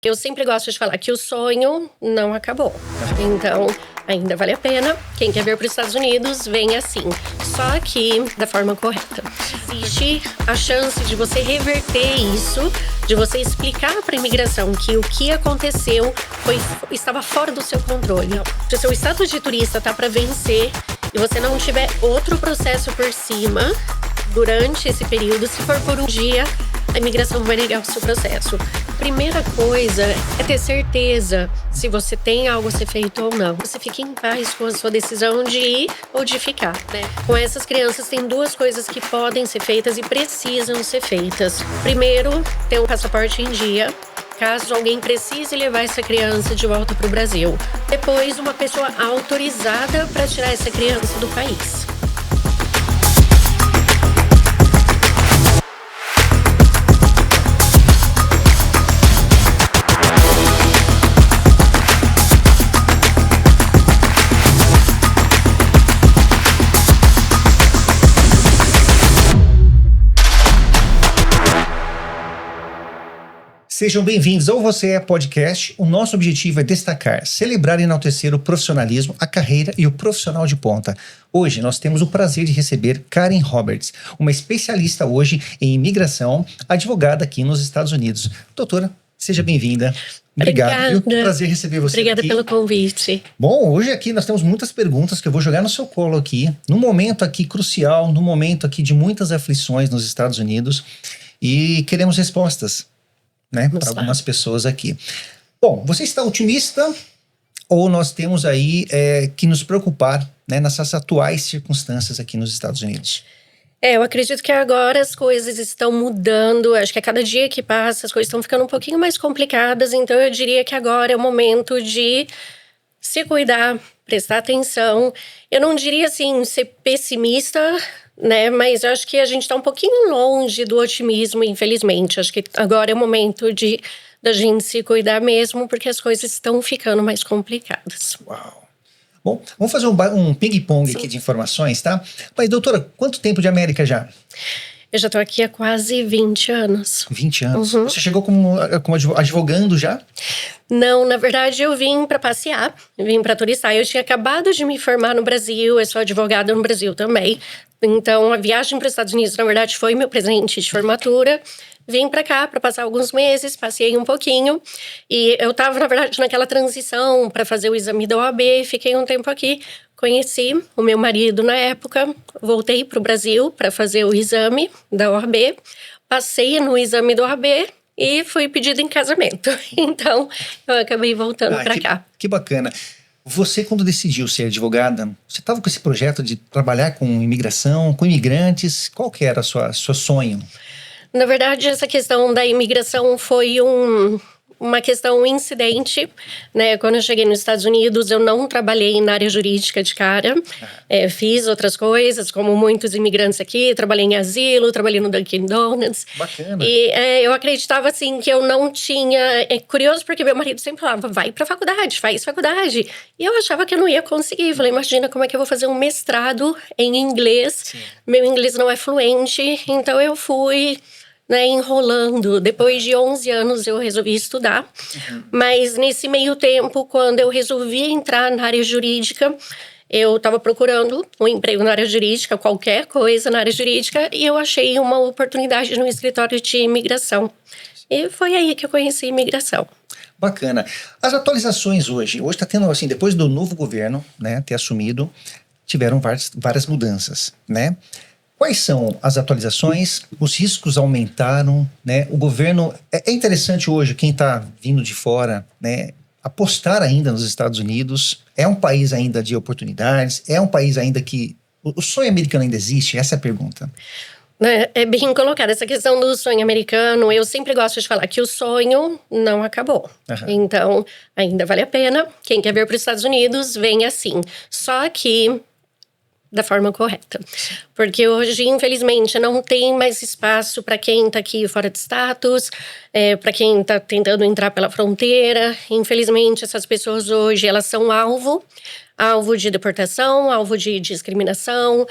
Eu sempre gosto de falar que o sonho não acabou. Então, ainda vale a pena. Quem quer vir para os Estados Unidos, vem assim. Só que da forma correta. Existe a chance de você reverter isso, de você explicar para a imigração que o que aconteceu estava fora do seu controle. Se o seu status de turista está para vencer e você não tiver outro processo por cima durante esse período, se for por um dia, a imigração vai negar o seu processo. Primeira coisa é ter certeza se você tem algo a ser feito ou não. Você fica em paz com a sua decisão de ir ou de ficar, né? Com essas crianças tem duas coisas que podem ser feitas e precisam ser feitas. Primeiro, ter um passaporte em dia, caso alguém precise levar essa criança de volta para o Brasil. Depois, uma pessoa autorizada para tirar essa criança do país. Sejam bem-vindos ao Você é Podcast. O nosso objetivo é destacar, celebrar e enaltecer o profissionalismo, a carreira e o profissional de ponta. Hoje nós temos o prazer de receber Karen Roberts, uma especialista hoje em imigração, advogada aqui nos Estados Unidos. Doutora, seja bem-vinda. Obrigado. Viu? Prazer receber você. Obrigada aqui. Pelo convite. Bom, hoje aqui nós temos muitas perguntas que eu vou jogar no seu colo aqui, num momento aqui crucial, num momento aqui de muitas aflições nos Estados Unidos, e queremos respostas, né, para algumas pessoas aqui. Bom, você está otimista ou nós temos aí que nos preocupar, né, nessas atuais circunstâncias aqui nos Estados Unidos? Eu acredito que agora as coisas estão mudando. Acho que a cada dia que passa as coisas estão ficando um pouquinho mais complicadas. Então eu diria que agora é o momento de se cuidar, prestar atenção. Eu não diria assim ser pessimista, né? Mas eu acho que a gente está um pouquinho longe do otimismo, infelizmente. Acho que agora é o momento da gente se cuidar mesmo, porque as coisas estão ficando mais complicadas. Uau! Bom, vamos fazer um ping-pong aqui de informações, tá? Mas, doutora, quanto tempo de América já? Eu já estou aqui há quase 20 anos. 20 anos? Uhum. Você chegou como advogando já? Não, na verdade eu vim para passear, vim para turistar. Eu tinha acabado de me formar no Brasil, eu sou advogada no Brasil também. Então a viagem para os Estados Unidos, na verdade, foi meu presente de formatura. Vim para cá para passar alguns meses, passei um pouquinho. E eu estava, na verdade, naquela transição para fazer o exame da OAB. Fiquei um tempo aqui, conheci o meu marido na época. Voltei para o Brasil para fazer o exame da OAB. Passei no exame da OAB e fui pedida em casamento. Então, eu acabei voltando para cá. Que bacana. Você, quando decidiu ser advogada, você estava com esse projeto de trabalhar com imigração, com imigrantes? Qual que era o seu sonho? Na verdade, essa questão da imigração foi uma questão incidente, né? Quando eu cheguei nos Estados Unidos, eu não trabalhei na área jurídica de cara. Fiz outras coisas, como muitos imigrantes aqui. Trabalhei em asilo, trabalhei no Dunkin' Donuts. Bacana. E eu acreditava, assim, que eu não tinha... É curioso porque meu marido sempre falava, vai pra faculdade, faz faculdade. E eu achava que eu não ia conseguir. Falei, imagina como é que eu vou fazer um mestrado em inglês. Sim. Meu inglês não é fluente, então eu fui... né, enrolando. Depois de 11 anos eu resolvi estudar. Mas nesse meio tempo, quando eu resolvi entrar na área jurídica, eu estava procurando um emprego na área jurídica, qualquer coisa na área jurídica, e eu achei uma oportunidade no escritório de imigração. E foi aí que eu conheci imigração. Bacana. As atualizações hoje está tendo, assim, depois do novo governo, né, ter assumido, tiveram várias mudanças, né? Quais são as atualizações? Os riscos aumentaram, né? O governo... É interessante hoje, quem está vindo de fora, né, apostar ainda nos Estados Unidos. É um país ainda de oportunidades? É um país ainda que... O sonho americano ainda existe? Essa é a pergunta. É bem colocada essa questão do sonho americano. Eu sempre gosto de falar que o sonho não acabou. Então, ainda vale a pena. Quem quer vir para os Estados Unidos, vem assim. Só que... da forma correta. Porque hoje, infelizmente, não tem mais espaço para quem está aqui fora de status, para quem está tentando entrar pela fronteira. Infelizmente, essas pessoas hoje, elas são alvo de deportação, alvo de discriminação,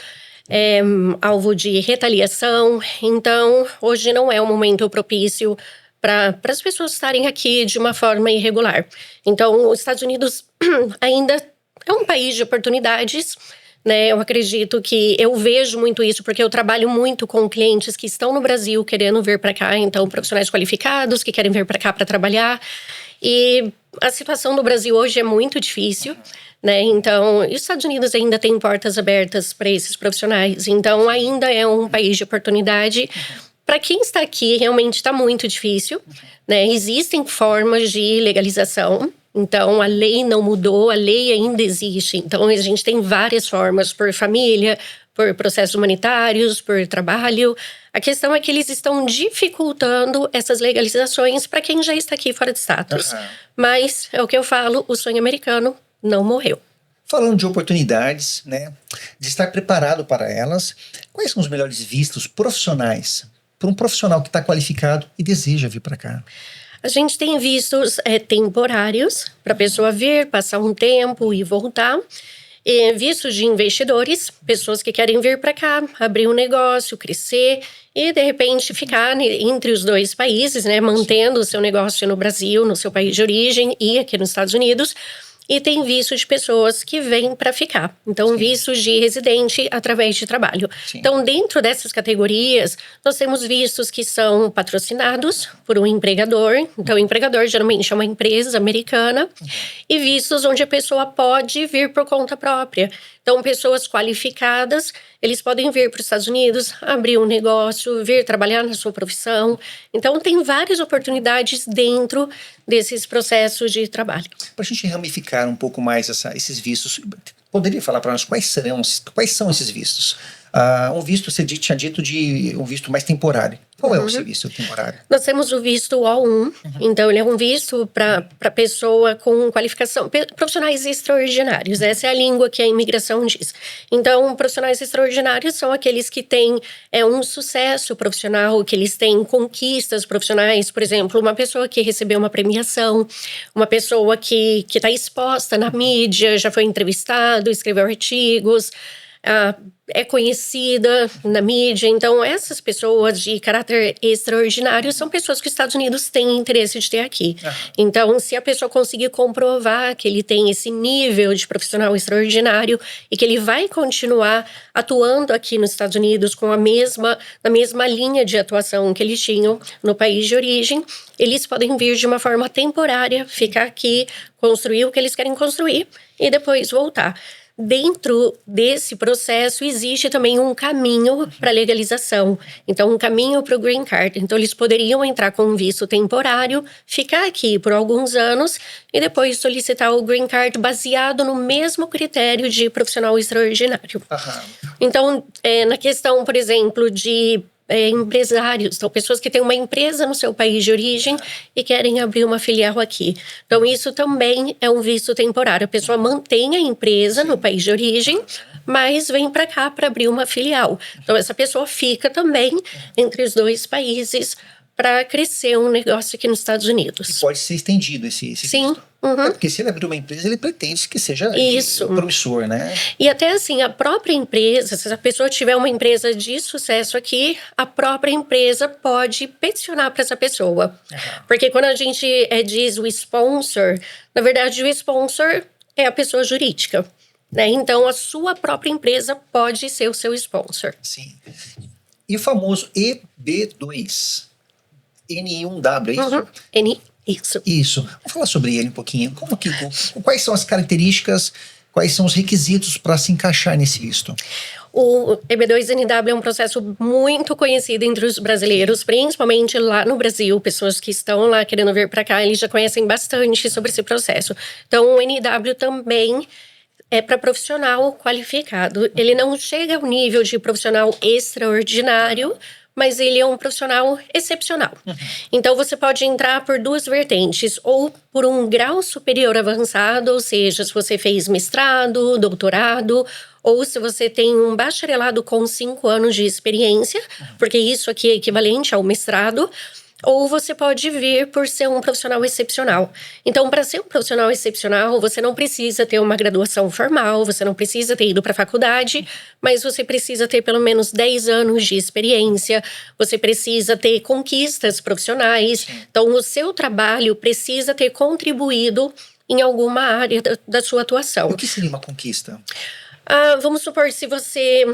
alvo de retaliação. Então, hoje não é um momento propício para as pessoas estarem aqui de uma forma irregular. Então, os Estados Unidos ainda é um país de oportunidades, né? Eu acredito que eu vejo muito isso porque eu trabalho muito com clientes que estão no Brasil querendo vir para cá, então profissionais qualificados que querem vir para cá para trabalhar. E a situação no Brasil hoje é muito difícil, né? Então, os Estados Unidos ainda tem portas abertas para esses profissionais. Então, ainda é um país de oportunidade. Para quem está aqui, realmente está muito difícil, né? Existem formas de legalização. Então, a lei não mudou, a lei ainda existe. Então, a gente tem várias formas, por família, por processos humanitários, por trabalho. A questão é que eles estão dificultando essas legalizações para quem já está aqui fora de status. Mas, é o que eu falo, o sonho americano não morreu. Falando de oportunidades, né, de estar preparado para elas, quais são os melhores vistos profissionais para um profissional que está qualificado e deseja vir para cá? A gente tem vistos temporários para a pessoa vir, passar um tempo e voltar. E vistos de investidores, pessoas que querem vir para cá, abrir um negócio, crescer e, de repente, ficar entre os dois países, né? Mantendo o seu negócio no Brasil, no seu país de origem e aqui nos Estados Unidos. E tem visto de pessoas que vêm para ficar. Então, vistos de residente através de trabalho. Sim. Então, dentro dessas categorias, nós temos vistos que são patrocinados por um empregador. Então, o empregador geralmente é uma empresa americana. E vistos onde a pessoa pode vir por conta própria. Então, pessoas qualificadas, eles podem vir para os Estados Unidos, abrir um negócio, vir trabalhar na sua profissão. Então, tem várias oportunidades dentro desses processos de trabalho. Para a gente ramificar um pouco mais esses vistos, poderia falar para nós quais são esses vistos? Um visto, você tinha dito de um visto mais temporário. Qual é o seu visto temporário? Nós temos o visto O1, então ele é um visto para pessoa com qualificação, profissionais extraordinários, essa é a língua que a imigração diz. Então, profissionais extraordinários são aqueles que têm um sucesso profissional, que eles têm conquistas profissionais, por exemplo, uma pessoa que recebeu uma premiação, uma pessoa que está exposta na mídia, já foi entrevistado, escreveu artigos, é conhecida na mídia. Então, essas pessoas de caráter extraordinário são pessoas que os Estados Unidos têm interesse de ter aqui. Então, se a pessoa conseguir comprovar que ele tem esse nível de profissional extraordinário e que ele vai continuar atuando aqui nos Estados Unidos com na mesma linha de atuação que eles tinham no país de origem, eles podem vir de uma forma temporária, ficar aqui, construir o que eles querem construir e depois voltar. Dentro desse processo, existe também um caminho para legalização. Então, um caminho para o Green Card. Então, eles poderiam entrar com um visto temporário, ficar aqui por alguns anos e depois solicitar o Green Card baseado no mesmo critério de profissional extraordinário. Então, na questão, por exemplo, de empresários, então pessoas que têm uma empresa no seu país de origem e querem abrir uma filial aqui. Então isso também é um visto temporário. A pessoa mantém a empresa no país de origem, mas vem para cá para abrir uma filial. Então essa pessoa fica também entre os dois países para crescer um negócio aqui nos Estados Unidos. E pode ser estendido esse Sim. visto. Porque se ele abrir uma empresa, ele pretende que seja promissor, né? E até assim, a própria empresa, se a pessoa tiver uma empresa de sucesso aqui, a própria empresa pode peticionar para essa pessoa. Porque quando a gente diz o sponsor, na verdade o sponsor é a pessoa jurídica, né? Então a sua própria empresa pode ser o seu sponsor. Sim. E o famoso EB2, N1W, é isso? Isso. Vamos falar sobre ele um pouquinho. Quais são as características, quais são os requisitos para se encaixar nesse visto? O EB2NW é um processo muito conhecido entre os brasileiros, principalmente lá no Brasil. Pessoas que estão lá querendo vir para cá, eles já conhecem bastante sobre esse processo. Então, o NW também é para profissional qualificado. Ele não chega ao nível de profissional extraordinário, mas ele é um profissional excepcional. Então, você pode entrar por duas vertentes, ou por um grau superior avançado, ou seja, se você fez mestrado, doutorado, ou se você tem um bacharelado com 5 anos de experiência, porque isso aqui é equivalente ao mestrado, ou você pode vir por ser um profissional excepcional. Então, para ser um profissional excepcional, você não precisa ter uma graduação formal, você não precisa ter ido para a faculdade, mas você precisa ter pelo menos 10 anos de experiência, você precisa ter conquistas profissionais. Então, o seu trabalho precisa ter contribuído em alguma área da sua atuação. O que seria uma conquista? Vamos supor, se você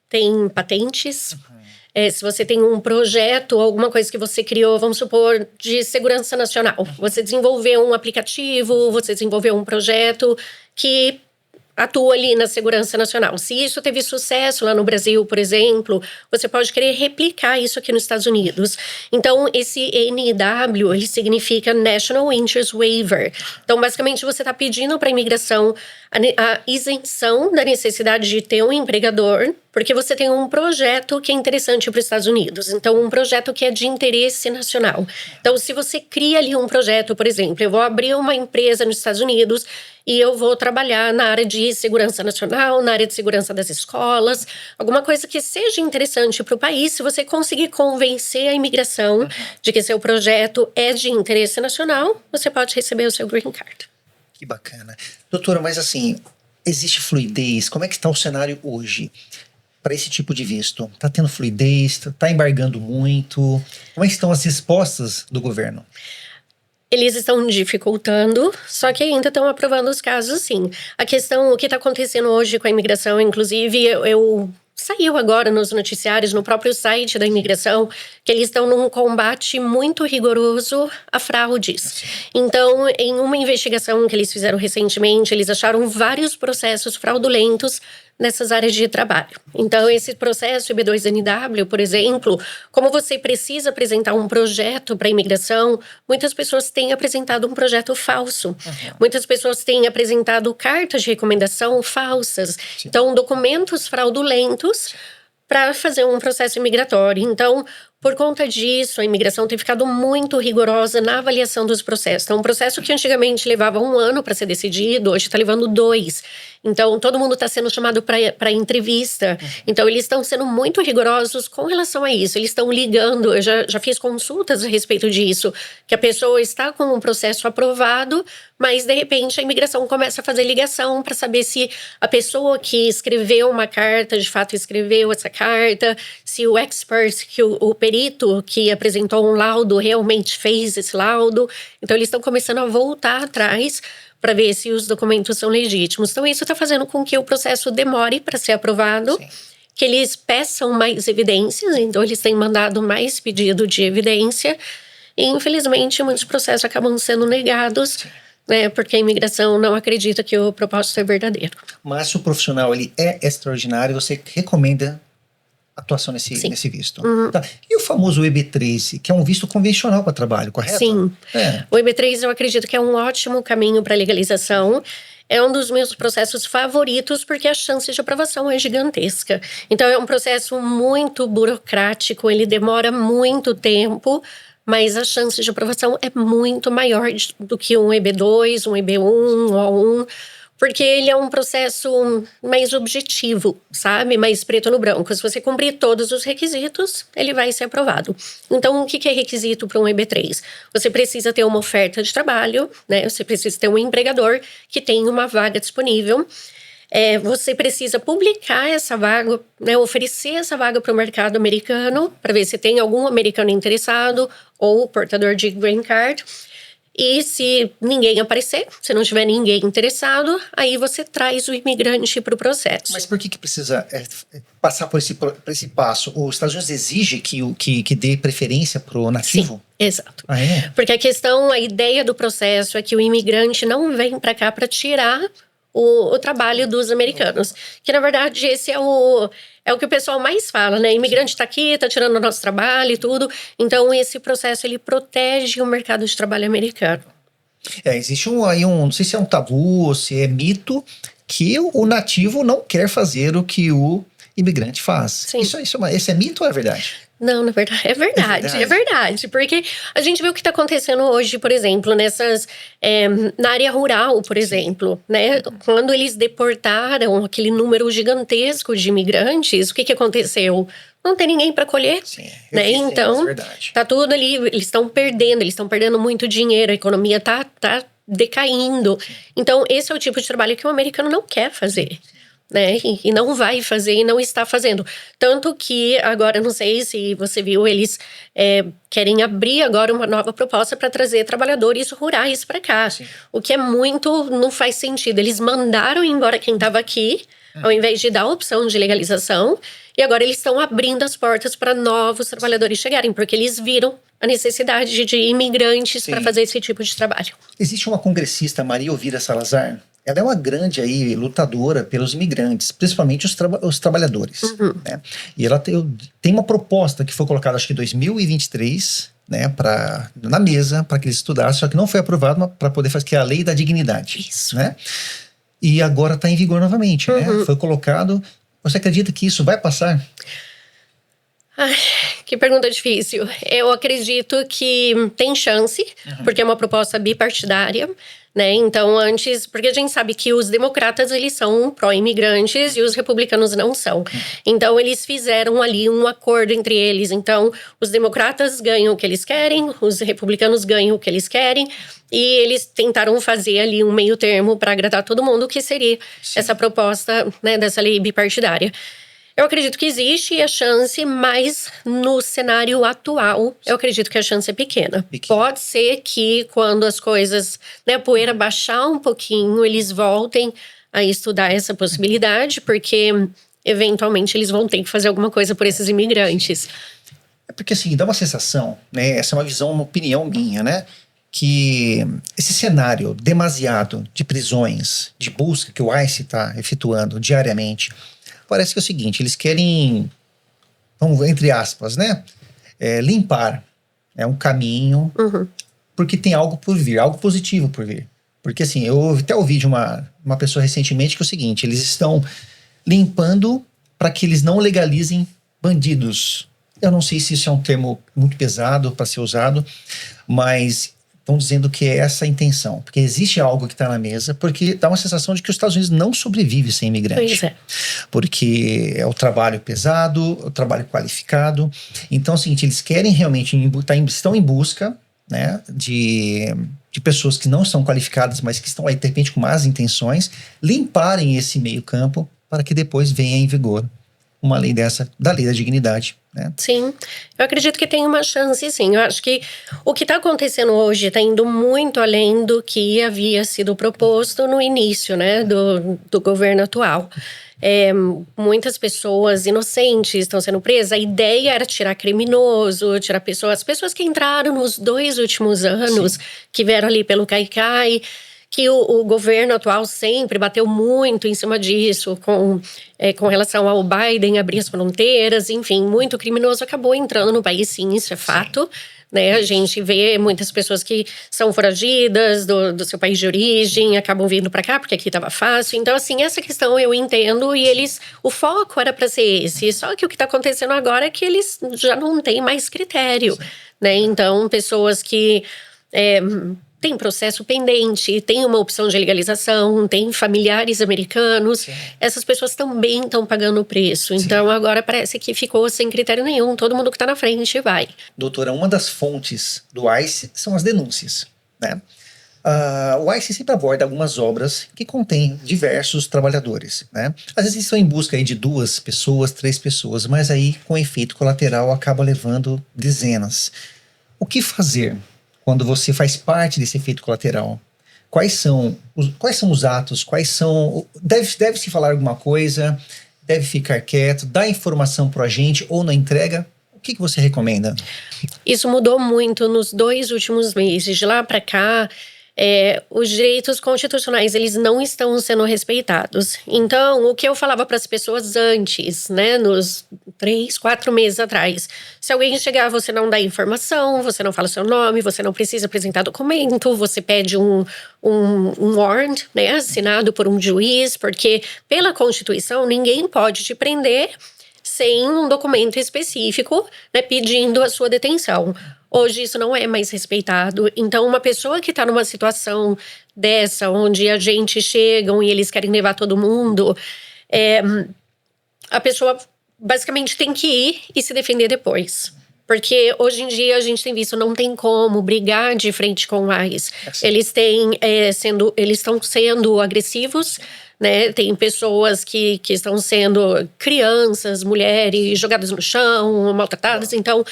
tem patentes, se você tem um projeto, alguma coisa que você criou, vamos supor, de segurança nacional. Você desenvolveu um aplicativo, você desenvolveu um projeto que atua ali na segurança nacional. Se isso teve sucesso lá no Brasil, por exemplo, você pode querer replicar isso aqui nos Estados Unidos. Então, esse NIW, ele significa National Interest Waiver. Então, basicamente, você está pedindo para a imigração a isenção da necessidade de ter um empregador, porque você tem um projeto que é interessante para os Estados Unidos. Então, um projeto que é de interesse nacional. Então, se você cria ali um projeto, por exemplo, eu vou abrir uma empresa nos Estados Unidos e eu vou trabalhar na área de segurança nacional, na área de segurança das escolas, alguma coisa que seja interessante para o país. Se você conseguir convencer a imigração de que seu projeto é de interesse nacional, você pode receber o seu green card. Que bacana. Doutora, mas assim, existe fluidez? Como é que está o cenário hoje para esse tipo de visto? Está tendo fluidez? Está embargando muito? Como é que estão as respostas do governo? Eles estão dificultando, só que ainda estão aprovando os casos, sim. A questão, o que está acontecendo hoje com a imigração, inclusive, saiu agora nos noticiários, no próprio site da imigração, que eles estão num combate muito rigoroso a fraudes. Então, em uma investigação que eles fizeram recentemente, eles acharam vários processos fraudulentos nessas áreas de trabalho. Então, esse processo EB2NW, por exemplo, como você precisa apresentar um projeto para a imigração, muitas pessoas têm apresentado um projeto falso. Muitas pessoas têm apresentado cartas de recomendação falsas. Sim. Então, documentos fraudulentos para fazer um processo imigratório. Então, por conta disso, a imigração tem ficado muito rigorosa na avaliação dos processos. Então, um processo que antigamente levava 1 ano para ser decidido, hoje está levando 2. Então, todo mundo está sendo chamado para entrevista. Então, eles estão sendo muito rigorosos com relação a isso. Eles estão ligando, eu já fiz consultas a respeito disso, que a pessoa está com um processo aprovado, mas, de repente, a imigração começa a fazer ligação para saber se a pessoa que escreveu uma carta, de fato escreveu essa carta, se o expert, que o perito que apresentou um laudo realmente fez esse laudo. Então, eles estão começando a voltar atrás para ver se os documentos são legítimos. Então, isso está fazendo com que o processo demore para ser aprovado, Sim. que eles peçam mais evidências, então eles têm mandado mais pedido de evidência, e infelizmente muitos processos acabam sendo negados, né, porque a imigração não acredita que o propósito é verdadeiro. Mas se o profissional ele é extraordinário, você recomenda atuação nesse visto. Tá. E o famoso EB3, que é um visto convencional para trabalho, correto? Sim. O EB3 eu acredito que é um ótimo caminho para legalização. É um dos meus processos favoritos porque a chance de aprovação é gigantesca. Então é um processo muito burocrático, ele demora muito tempo, mas a chance de aprovação é muito maior do que um EB2, um EB1, um O1, porque ele é um processo mais objetivo, sabe? Mais preto no branco. Se você cumprir todos os requisitos, ele vai ser aprovado. Então, o que é requisito para um EB3? Você precisa ter uma oferta de trabalho, né? Você precisa ter um empregador que tem uma vaga disponível. Você precisa publicar essa vaga, né? Oferecer essa vaga para o mercado americano, para ver se tem algum americano interessado ou portador de green card. E se ninguém aparecer, se não tiver ninguém interessado, aí você traz o imigrante para o processo. Mas por que precisa passar por esse passo? Os Estados Unidos exige que dê preferência para o nativo? Sim, exato. Ah, é? Porque a ideia do processo é que o imigrante não vem para cá para tirar o trabalho dos americanos. Que, na verdade, esse é o que o pessoal mais fala, né? Imigrante está aqui, está tirando o nosso trabalho e tudo. Então, esse processo, ele protege o mercado de trabalho americano. Existe não sei se é um tabu ou se é mito, que o nativo não quer fazer o que o imigrante faz. Sim. Esse é mito ou é verdade? Não, na verdade, é verdade. Porque a gente vê o que está acontecendo hoje, por exemplo, na área rural, por exemplo, né? Quando eles deportaram aquele número gigantesco de imigrantes, o que aconteceu? não tem ninguém para colher. Sim, Né? Então, verdade. tá tudo ali, eles estão perdendo muito dinheiro, a economia tá decaindo. Então, esse é o tipo de trabalho que o americano não quer fazer. Né? E não vai fazer e não está fazendo. Tanto que agora, não sei se você viu, eles querem abrir agora uma nova proposta para trazer trabalhadores rurais para cá. Sim. O que não faz sentido. Eles mandaram embora quem estava aqui, ao invés de dar a opção de legalização. E agora eles estão abrindo as portas para novos trabalhadores chegarem, porque eles viram a necessidade de imigrantes para fazer esse tipo de trabalho. Existe uma congressista, Maria Elvira Salazar. Ela é uma grande aí lutadora pelos imigrantes, principalmente os trabalhadores. Né? E ela tem uma proposta que foi colocada, acho que em 2023, né, na mesa, para que eles estudassem, só que não foi aprovada para poder fazer, que é a Lei da Dignidade. Isso. Né? E agora está em vigor novamente. Né? Foi colocado. Você acredita que isso vai passar? Ai, que pergunta difícil. Eu acredito que tem chance, porque é uma proposta bipartidária, né? Então, porque a gente sabe que os democratas, eles são pró-imigrantes e os republicanos não são. Então, eles fizeram ali um acordo entre eles. Então, os democratas ganham o que eles querem, os republicanos ganham o que eles querem. E eles tentaram fazer ali um meio termo para agradar todo mundo, que seria essa proposta, né, dessa lei bipartidária. Eu acredito que existe a chance, mas no cenário atual, eu acredito que a chance é pequena. Pode ser que quando as coisas, né, a poeira baixar um pouquinho, eles voltem a estudar essa possibilidade, porque eventualmente eles vão ter que fazer alguma coisa por esses imigrantes. É porque assim, dá uma sensação, né, essa é uma visão, uma opinião minha, né, que esse cenário demasiado de prisões, de busca que o ICE está efetuando diariamente, parece que é o seguinte, eles querem, vamos entre aspas, né, limpar um caminho, porque tem algo por vir, algo positivo por vir. Porque assim, eu até ouvi de uma pessoa recentemente que é o seguinte, eles estão limpando para que eles não legalizem bandidos. Eu não sei se isso é um termo muito pesado para ser usado, mas estão dizendo que é essa a intenção. Porque existe algo que está na mesa, porque dá uma sensação de que os Estados Unidos não sobrevive sem imigrante. Pois é. Porque é o trabalho pesado, o trabalho qualificado. Então é o seguinte, eles querem realmente, estão em busca, né, de pessoas que não são qualificadas, mas que estão aí, de repente, com más intenções, limparem esse meio campo para que depois venha em vigor uma lei dessa, da Lei da Dignidade. Né? Sim, eu acredito que tem uma chance, sim. Eu acho que o que está acontecendo hoje está indo muito além do que havia sido proposto no início, né, do governo atual. Muitas pessoas inocentes estão sendo presas. A ideia era tirar criminoso, tirar as pessoas que entraram nos 2 últimos anos, que vieram ali pelo Caicai, que o governo atual sempre bateu muito em cima disso, com relação ao Biden abrir as fronteiras, enfim, muito criminoso acabou entrando no país, sim, isso é fato. Né? A gente vê muitas pessoas que são foragidas do seu país de origem, acabam vindo para cá porque aqui estava fácil. Então, assim, essa questão eu entendo e o foco era para ser esse. Só que o que está acontecendo agora é que eles já não têm mais critério, né? Então, pessoas que tem processo pendente, tem uma opção de legalização, tem familiares americanos. Sim. Essas pessoas também estão pagando o preço. Sim. Então, agora parece que ficou sem critério nenhum. Todo mundo que está na frente vai. Doutora, uma das fontes do ICE são as denúncias, né? O ICE sempre aborda algumas obras que contêm diversos trabalhadores, né? Às vezes estão em busca aí de 2 pessoas, 3 pessoas, mas aí, com efeito colateral, acaba levando dezenas. O que fazer quando você faz parte desse efeito colateral? Quais são os atos? Deve-se falar alguma coisa? Deve ficar quieto? Dar informação para o agente ou na entrega? O que você recomenda? Isso mudou muito nos 2 últimos meses. De lá para cá, os direitos constitucionais, eles não estão sendo respeitados. Então, o que eu falava para as pessoas antes, né, nos 3, 4 meses atrás, se alguém chegar, você não dá informação, você não fala seu nome, você não precisa apresentar documento, você pede um warrant, né, assinado por um juiz, porque pela Constituição ninguém pode te prender sem um documento específico, né, pedindo a sua detenção. Hoje isso não é mais respeitado. Então, uma pessoa que está numa situação dessa, onde agentes chegam e eles querem levar todo mundo, a pessoa basicamente tem que ir e se defender depois. Porque hoje em dia a gente tem visto, não tem como brigar de frente com o ICE. Eles estão sendo agressivos, né? Tem pessoas que estão sendo crianças, mulheres jogadas no chão, maltratadas. Então,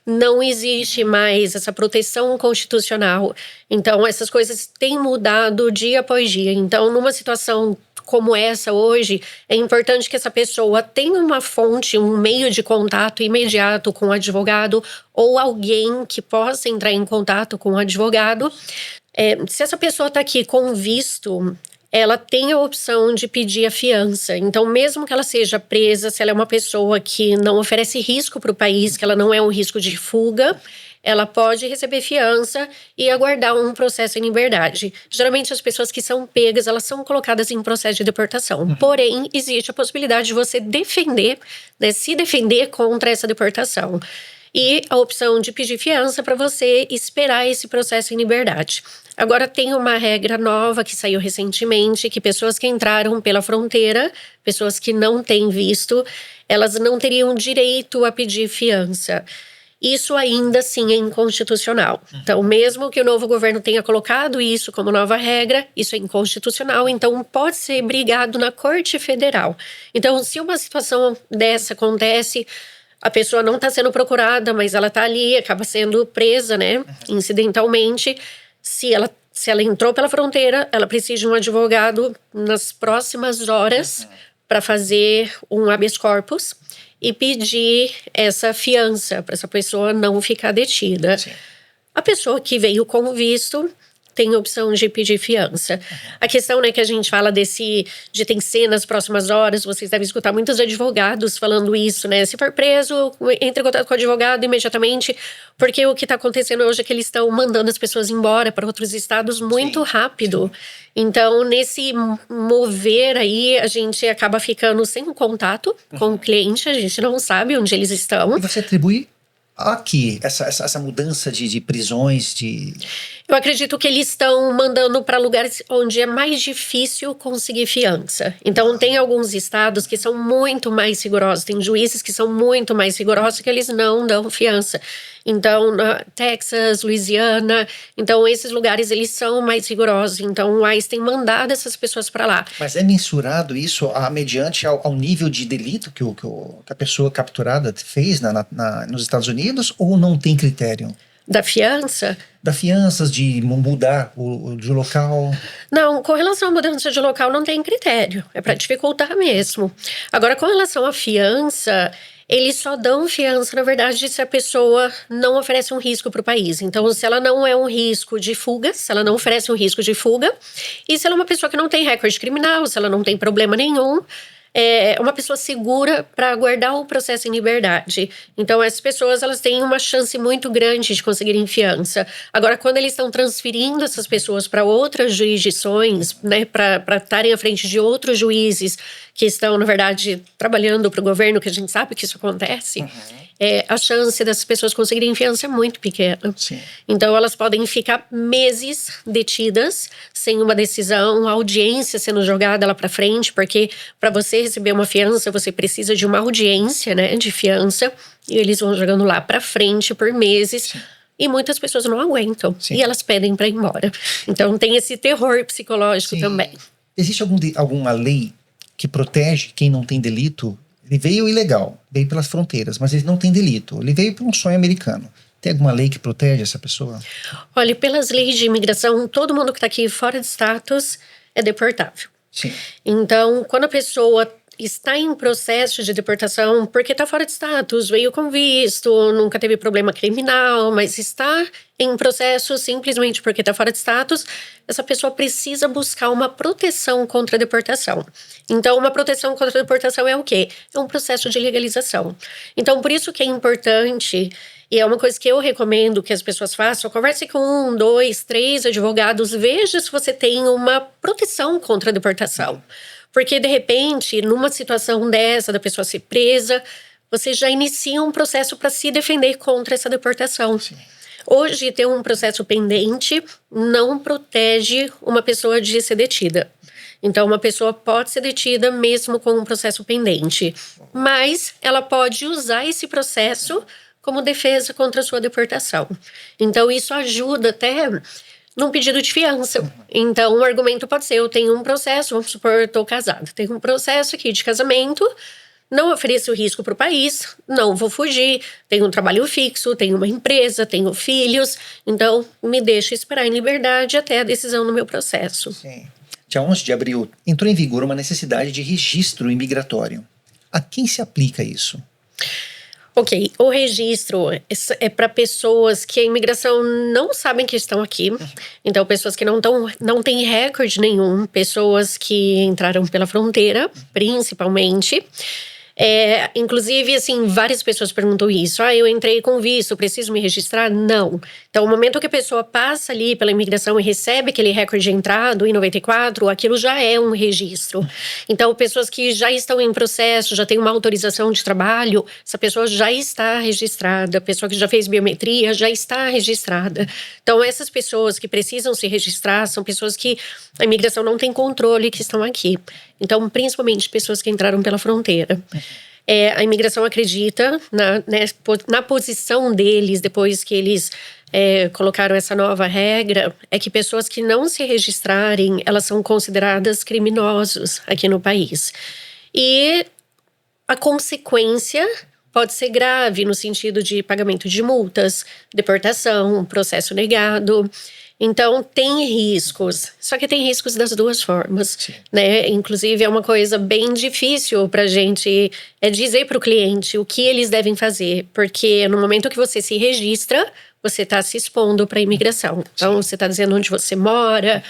não existe mais essa proteção constitucional. Então, essas coisas têm mudado dia após dia. Então, numa situação como essa hoje, é importante que essa pessoa tenha uma fonte, um meio de contato imediato com o advogado ou alguém que possa entrar em contato com o advogado. Se essa pessoa está aqui com visto, ela tem a opção de pedir a fiança. Então, mesmo que ela seja presa, se ela é uma pessoa que não oferece risco para o país, que ela não é um risco de fuga, ela pode receber fiança e aguardar um processo em liberdade. Geralmente, as pessoas que são pegas, elas são colocadas em processo de deportação. Porém, existe a possibilidade de você defender, né, se defender contra essa deportação. E a opção de pedir fiança para você esperar esse processo em liberdade. Agora, tem uma regra nova que saiu recentemente, que pessoas que entraram pela fronteira, pessoas que não têm visto, elas não teriam direito a pedir fiança. Isso ainda assim é inconstitucional. Então, mesmo que o novo governo tenha colocado isso como nova regra, isso é inconstitucional, então pode ser brigado na Corte Federal. Então, se uma situação dessa acontece, a pessoa não está sendo procurada, mas ela está ali, acaba sendo presa, né, incidentalmente. Se ela entrou pela fronteira, ela precisa de um advogado nas próximas horas para fazer um habeas corpus e pedir essa fiança para essa pessoa não ficar detida. Sim. A pessoa que veio com visto tem a opção de pedir fiança. A questão, né, que a gente fala de tem que ser nas próximas horas, vocês devem escutar muitos advogados falando isso, né? Se for preso, entre em contato com o advogado imediatamente, porque o que está acontecendo hoje é que eles estão mandando as pessoas embora para outros estados muito rápido. Então, nesse mover aí, a gente acaba ficando sem contato com o cliente, a gente não sabe onde eles estão. E você atribui aqui essa mudança de prisões, Eu acredito que eles estão mandando para lugares onde é mais difícil conseguir fiança. Então, tem alguns estados que são muito mais rigorosos. Tem juízes que são muito mais rigorosos que eles não dão fiança. Então, Texas, Louisiana. Então, esses lugares, eles são mais rigorosos. Então, o ICE tem mandado essas pessoas para lá. Mas é mensurado isso mediante ao nível de delito que a pessoa capturada fez nos Estados Unidos, ou não tem critério? Da fiança? Da fianças, de mudar de local? Não, com relação à mudança de local não tem critério. É para dificultar mesmo. Agora, com relação à fiança, eles só dão fiança, na verdade, se a pessoa não oferece um risco para o país. Então, se ela não é um risco de fuga, se ela não oferece um risco de fuga, e se ela é uma pessoa que não tem recorde criminal, se ela não tem problema nenhum, é uma pessoa segura para aguardar o processo em liberdade. Então, essas pessoas, elas têm uma chance muito grande de conseguirem fiança. Agora, quando eles estão transferindo essas pessoas para outras jurisdições, né, para estarem à frente de outros juízes que estão, na verdade, trabalhando para o governo, que a gente sabe que isso acontece, a chance dessas pessoas conseguirem fiança é muito pequena. Sim. Então, elas podem ficar meses detidas, sem uma decisão, a audiência sendo jogada lá para frente, porque para você receber uma fiança, você precisa de uma audiência, né, de fiança, e eles vão jogando lá para frente por meses. Sim. E muitas pessoas não aguentam. Sim. E elas pedem para ir embora. Então, tem esse terror psicológico. Sim. Também. Existe alguma lei que protege quem não tem delito? Ele veio ilegal, veio pelas fronteiras, mas ele não tem delito. Ele veio por um sonho americano. Tem alguma lei que protege essa pessoa? Olha, pelas leis de imigração, todo mundo que está aqui fora de status é deportável. Sim. Então, quando a pessoa está em processo de deportação, porque está fora de status, veio com visto, nunca teve problema criminal, mas está em processo simplesmente porque está fora de status, essa pessoa precisa buscar uma proteção contra a deportação. Então, uma proteção contra a deportação é o quê? É um processo de legalização. Então, por isso que é importante, e é uma coisa que eu recomendo que as pessoas façam, converse com 1, 2, 3 advogados, veja se você tem uma proteção contra a deportação. Porque, de repente, numa situação dessa, da pessoa ser presa, você já inicia um processo para se defender contra essa deportação. Sim. Hoje, ter um processo pendente não protege uma pessoa de ser detida. Então, uma pessoa pode ser detida mesmo com um processo pendente. Mas ela pode usar esse processo como defesa contra a sua deportação. Então, isso ajuda até num pedido de fiança. Então, o argumento pode ser: eu tenho um processo, vamos supor, eu estou casado. Tenho um processo aqui de casamento, não ofereço risco para o país, não vou fugir, tenho um trabalho fixo, tenho uma empresa, tenho filhos, então me deixa esperar em liberdade até a decisão do meu processo. Sim. Dia 11 de abril, entrou em vigor uma necessidade de registro imigratório. A quem se aplica isso? Ok, o registro é para pessoas que a imigração não sabem que estão aqui. Então, pessoas que não têm recorde nenhum, pessoas que entraram pela fronteira, principalmente. Inclusive, assim, várias pessoas perguntam isso. Eu entrei com visto, preciso me registrar? Não. Então, o momento que a pessoa passa ali pela imigração e recebe aquele recorde de entrada em 94, aquilo já é um registro. Então, pessoas que já estão em processo, já têm uma autorização de trabalho, essa pessoa já está registrada. A pessoa que já fez biometria já está registrada. Então, essas pessoas que precisam se registrar são pessoas que a imigração não tem controle que estão aqui. Então, principalmente pessoas que entraram pela fronteira. A imigração acredita na posição deles, depois que eles colocaram essa nova regra, é que pessoas que não se registrarem, elas são consideradas criminosos aqui no país. E a consequência pode ser grave no sentido de pagamento de multas, deportação, processo negado. Então, tem riscos, só que tem riscos das duas formas, né? Inclusive, é uma coisa bem difícil pra gente dizer pro cliente o que eles devem fazer, porque no momento que você se registra, você tá se expondo pra imigração. Então, você tá dizendo onde você mora,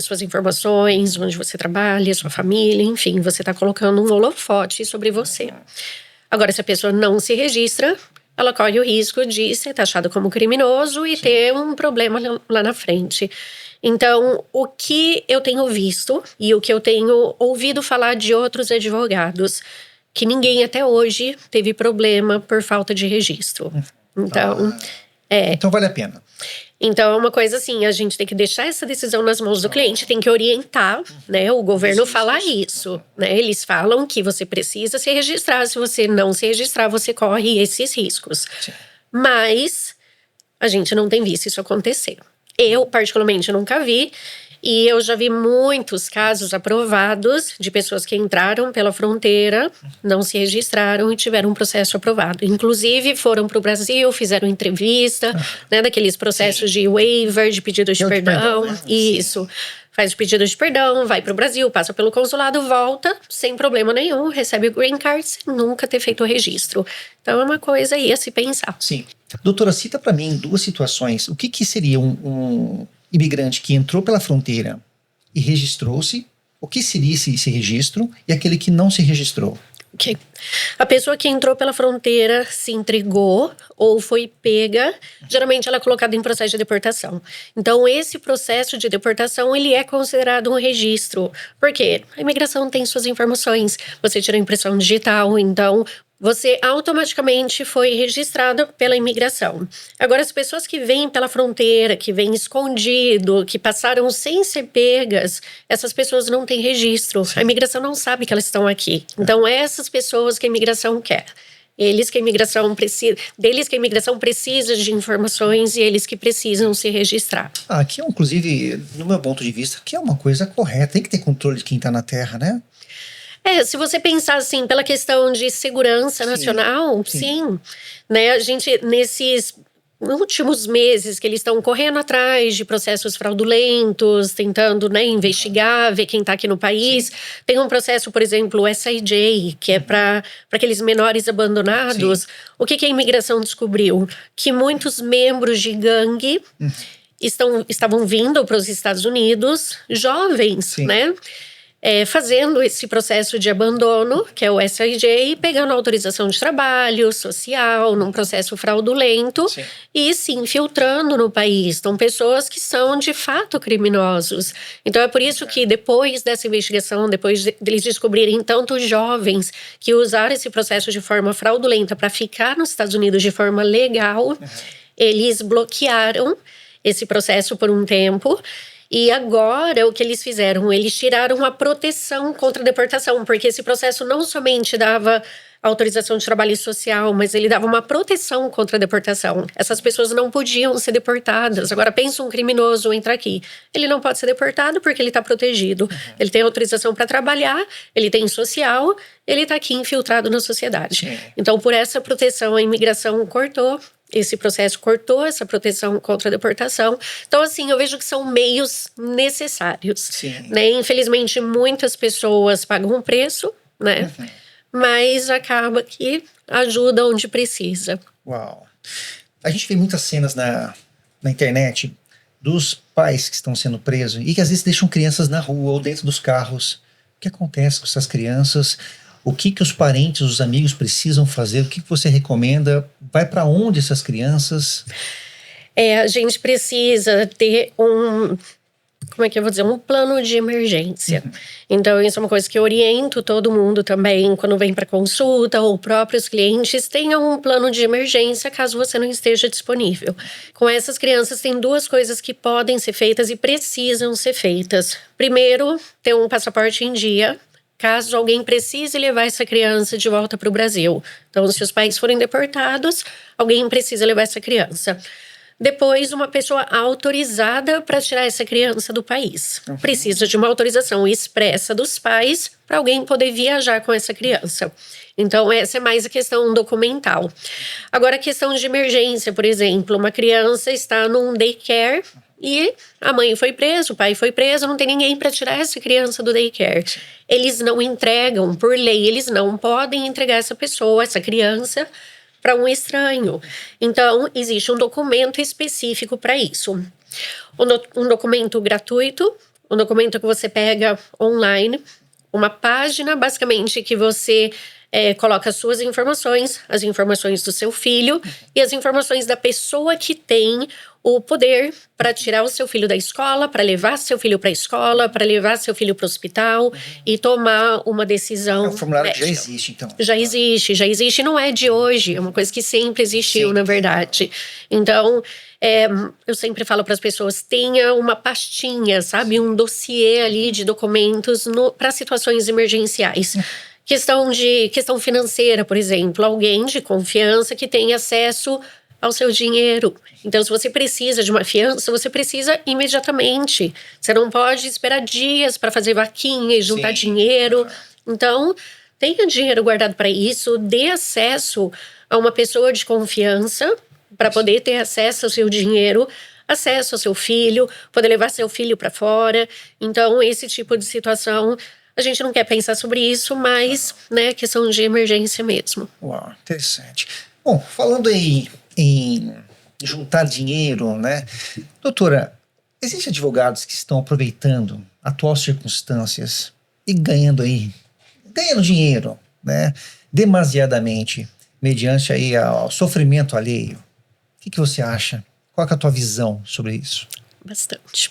suas informações, onde você trabalha, sua família, enfim, você tá colocando um holofote sobre você. Agora, se a pessoa não se registra, ela corre o risco de ser taxada como criminoso e ter um problema lá na frente. Então, o que eu tenho visto e o que eu tenho ouvido falar de outros advogados, que ninguém até hoje teve problema por falta de registro. Então, Então vale a pena. Então, é uma coisa assim, a gente tem que deixar essa decisão nas mãos do cliente, tem que orientar, né? O governo fala isso, né? Eles falam que você precisa se registrar, se você não se registrar, você corre esses riscos. Sim. Mas a gente não tem visto isso acontecer. Eu, particularmente, nunca vi. E eu já vi muitos casos aprovados de pessoas que entraram pela fronteira, não se registraram e tiveram um processo aprovado. Inclusive, foram para o Brasil, fizeram entrevista, né, daqueles processos de waiver, de pedido de perdão. Isso. Faz o pedido de perdão, vai para o Brasil, passa pelo consulado, volta, sem problema nenhum, recebe o green card sem nunca ter feito o registro. Então, é uma coisa aí a se pensar. Sim. Doutora, cita para mim duas situações. O que seria um imigrante que entrou pela fronteira e registrou-se? O que seria esse registro? E aquele que não se registrou? Okay. A pessoa que entrou pela fronteira se entregou ou foi pega, geralmente ela é colocada em processo de deportação. Então, esse processo de deportação, ele é considerado um registro. Por quê? A imigração tem suas informações. Você tira a impressão digital, então você automaticamente foi registrado pela imigração. Agora, as pessoas que vêm pela fronteira, que vêm escondido, que passaram sem ser pegas, essas pessoas não têm registro. A imigração não sabe que elas estão aqui. Então, essas pessoas que a imigração quer. Deles que a imigração precisa de informações e eles que precisam se registrar. Aqui, inclusive, no meu ponto de vista, que é uma coisa correta. Tem que ter controle de quem está na terra, né? Se você pensar assim, pela questão de segurança nacional, sim. Né? A gente, nesses últimos meses que eles estão correndo atrás de processos fraudulentos, tentando, né, investigar, ver quem está aqui no país. Tem um processo, por exemplo, o SIJ, que é para aqueles menores abandonados. O que a imigração descobriu? Que muitos membros de gangue estavam vindo para os Estados Unidos, jovens, né? Fazendo esse processo de abandono, que é o SIJ, pegando autorização de trabalho, social, num processo fraudulento e se infiltrando no país. Então, pessoas que são de fato criminosos. Então, é por isso que depois dessa investigação, depois deles descobrirem tantos jovens que usaram esse processo de forma fraudulenta para ficar nos Estados Unidos de forma legal, eles bloquearam esse processo por um tempo. E agora, o que eles fizeram? Eles tiraram a proteção contra a deportação, porque esse processo não somente dava autorização de trabalho social, mas ele dava uma proteção contra a deportação. Essas pessoas não podiam ser deportadas. Agora, pensa um criminoso entrar aqui. Ele não pode ser deportado porque ele está protegido. Ele tem autorização para trabalhar, ele tem social, ele está aqui infiltrado na sociedade. Sim. Então, por essa proteção, a imigração cortou. Esse processo cortou essa proteção contra a deportação. Então, assim, eu vejo que são meios necessários. Sim. Né? Infelizmente, muitas pessoas pagam um preço, né? Mas acaba que ajuda onde precisa. Uau. A gente vê muitas cenas na internet dos pais que estão sendo presos e que às vezes deixam crianças na rua ou dentro dos carros. O que acontece com essas crianças? O que os parentes, os amigos precisam fazer? O que você recomenda? Vai para onde essas crianças? A gente precisa ter como é que eu vou dizer? Um plano de emergência. Então, isso é uma coisa que eu oriento todo mundo também, quando vem para consulta, ou próprios clientes, tenham um plano de emergência caso você não esteja disponível. Com essas crianças, tem duas coisas que podem ser feitas e precisam ser feitas. Primeiro, ter um passaporte em dia, caso alguém precise levar essa criança de volta para o Brasil. Então, se os pais forem deportados, alguém precisa levar essa criança. Depois, uma pessoa autorizada para tirar essa criança do país. Precisa de uma autorização expressa dos pais para alguém poder viajar com essa criança. Então, essa é mais a questão documental. Agora, a questão de emergência, por exemplo, uma criança está num daycare e a mãe foi presa, o pai foi preso, não tem ninguém para tirar essa criança do daycare. Eles não entregam, por lei, eles não podem entregar essa pessoa, essa criança, para um estranho. Então, existe um documento específico para isso. Um documento gratuito, um documento que você pega online, uma página, basicamente, que você coloca as suas informações, as informações do seu filho e as informações da pessoa que tem o poder para tirar o seu filho da escola, para levar seu filho para a escola, para levar seu filho para o hospital e tomar uma decisão. O formulário médica. já existe, então. Já existe, não é de hoje, é uma coisa que sempre existiu, na verdade. Então, eu sempre falo para as pessoas, tenha uma pastinha, sabe? Um dossiê ali de documentos para situações emergenciais. Questão financeira, por exemplo, alguém de confiança que tem acesso ao seu dinheiro. Então, se você precisa de uma fiança, você precisa imediatamente. Você não pode esperar dias para fazer vaquinha e juntar dinheiro. Então, tenha dinheiro guardado para isso, dê acesso a uma pessoa de confiança para poder ter acesso ao seu dinheiro, acesso ao seu filho, poder levar seu filho para fora. Então, esse tipo de situação, a gente não quer pensar sobre isso, mas, né, questão de emergência mesmo. Uau, interessante. Bom, falando aí em juntar dinheiro, né? Doutora, existem advogados que estão aproveitando atuais circunstâncias e ganhando dinheiro, né? Demasiadamente, mediante aí ao sofrimento alheio. O que você acha? Qual é a tua visão sobre isso? Bastante.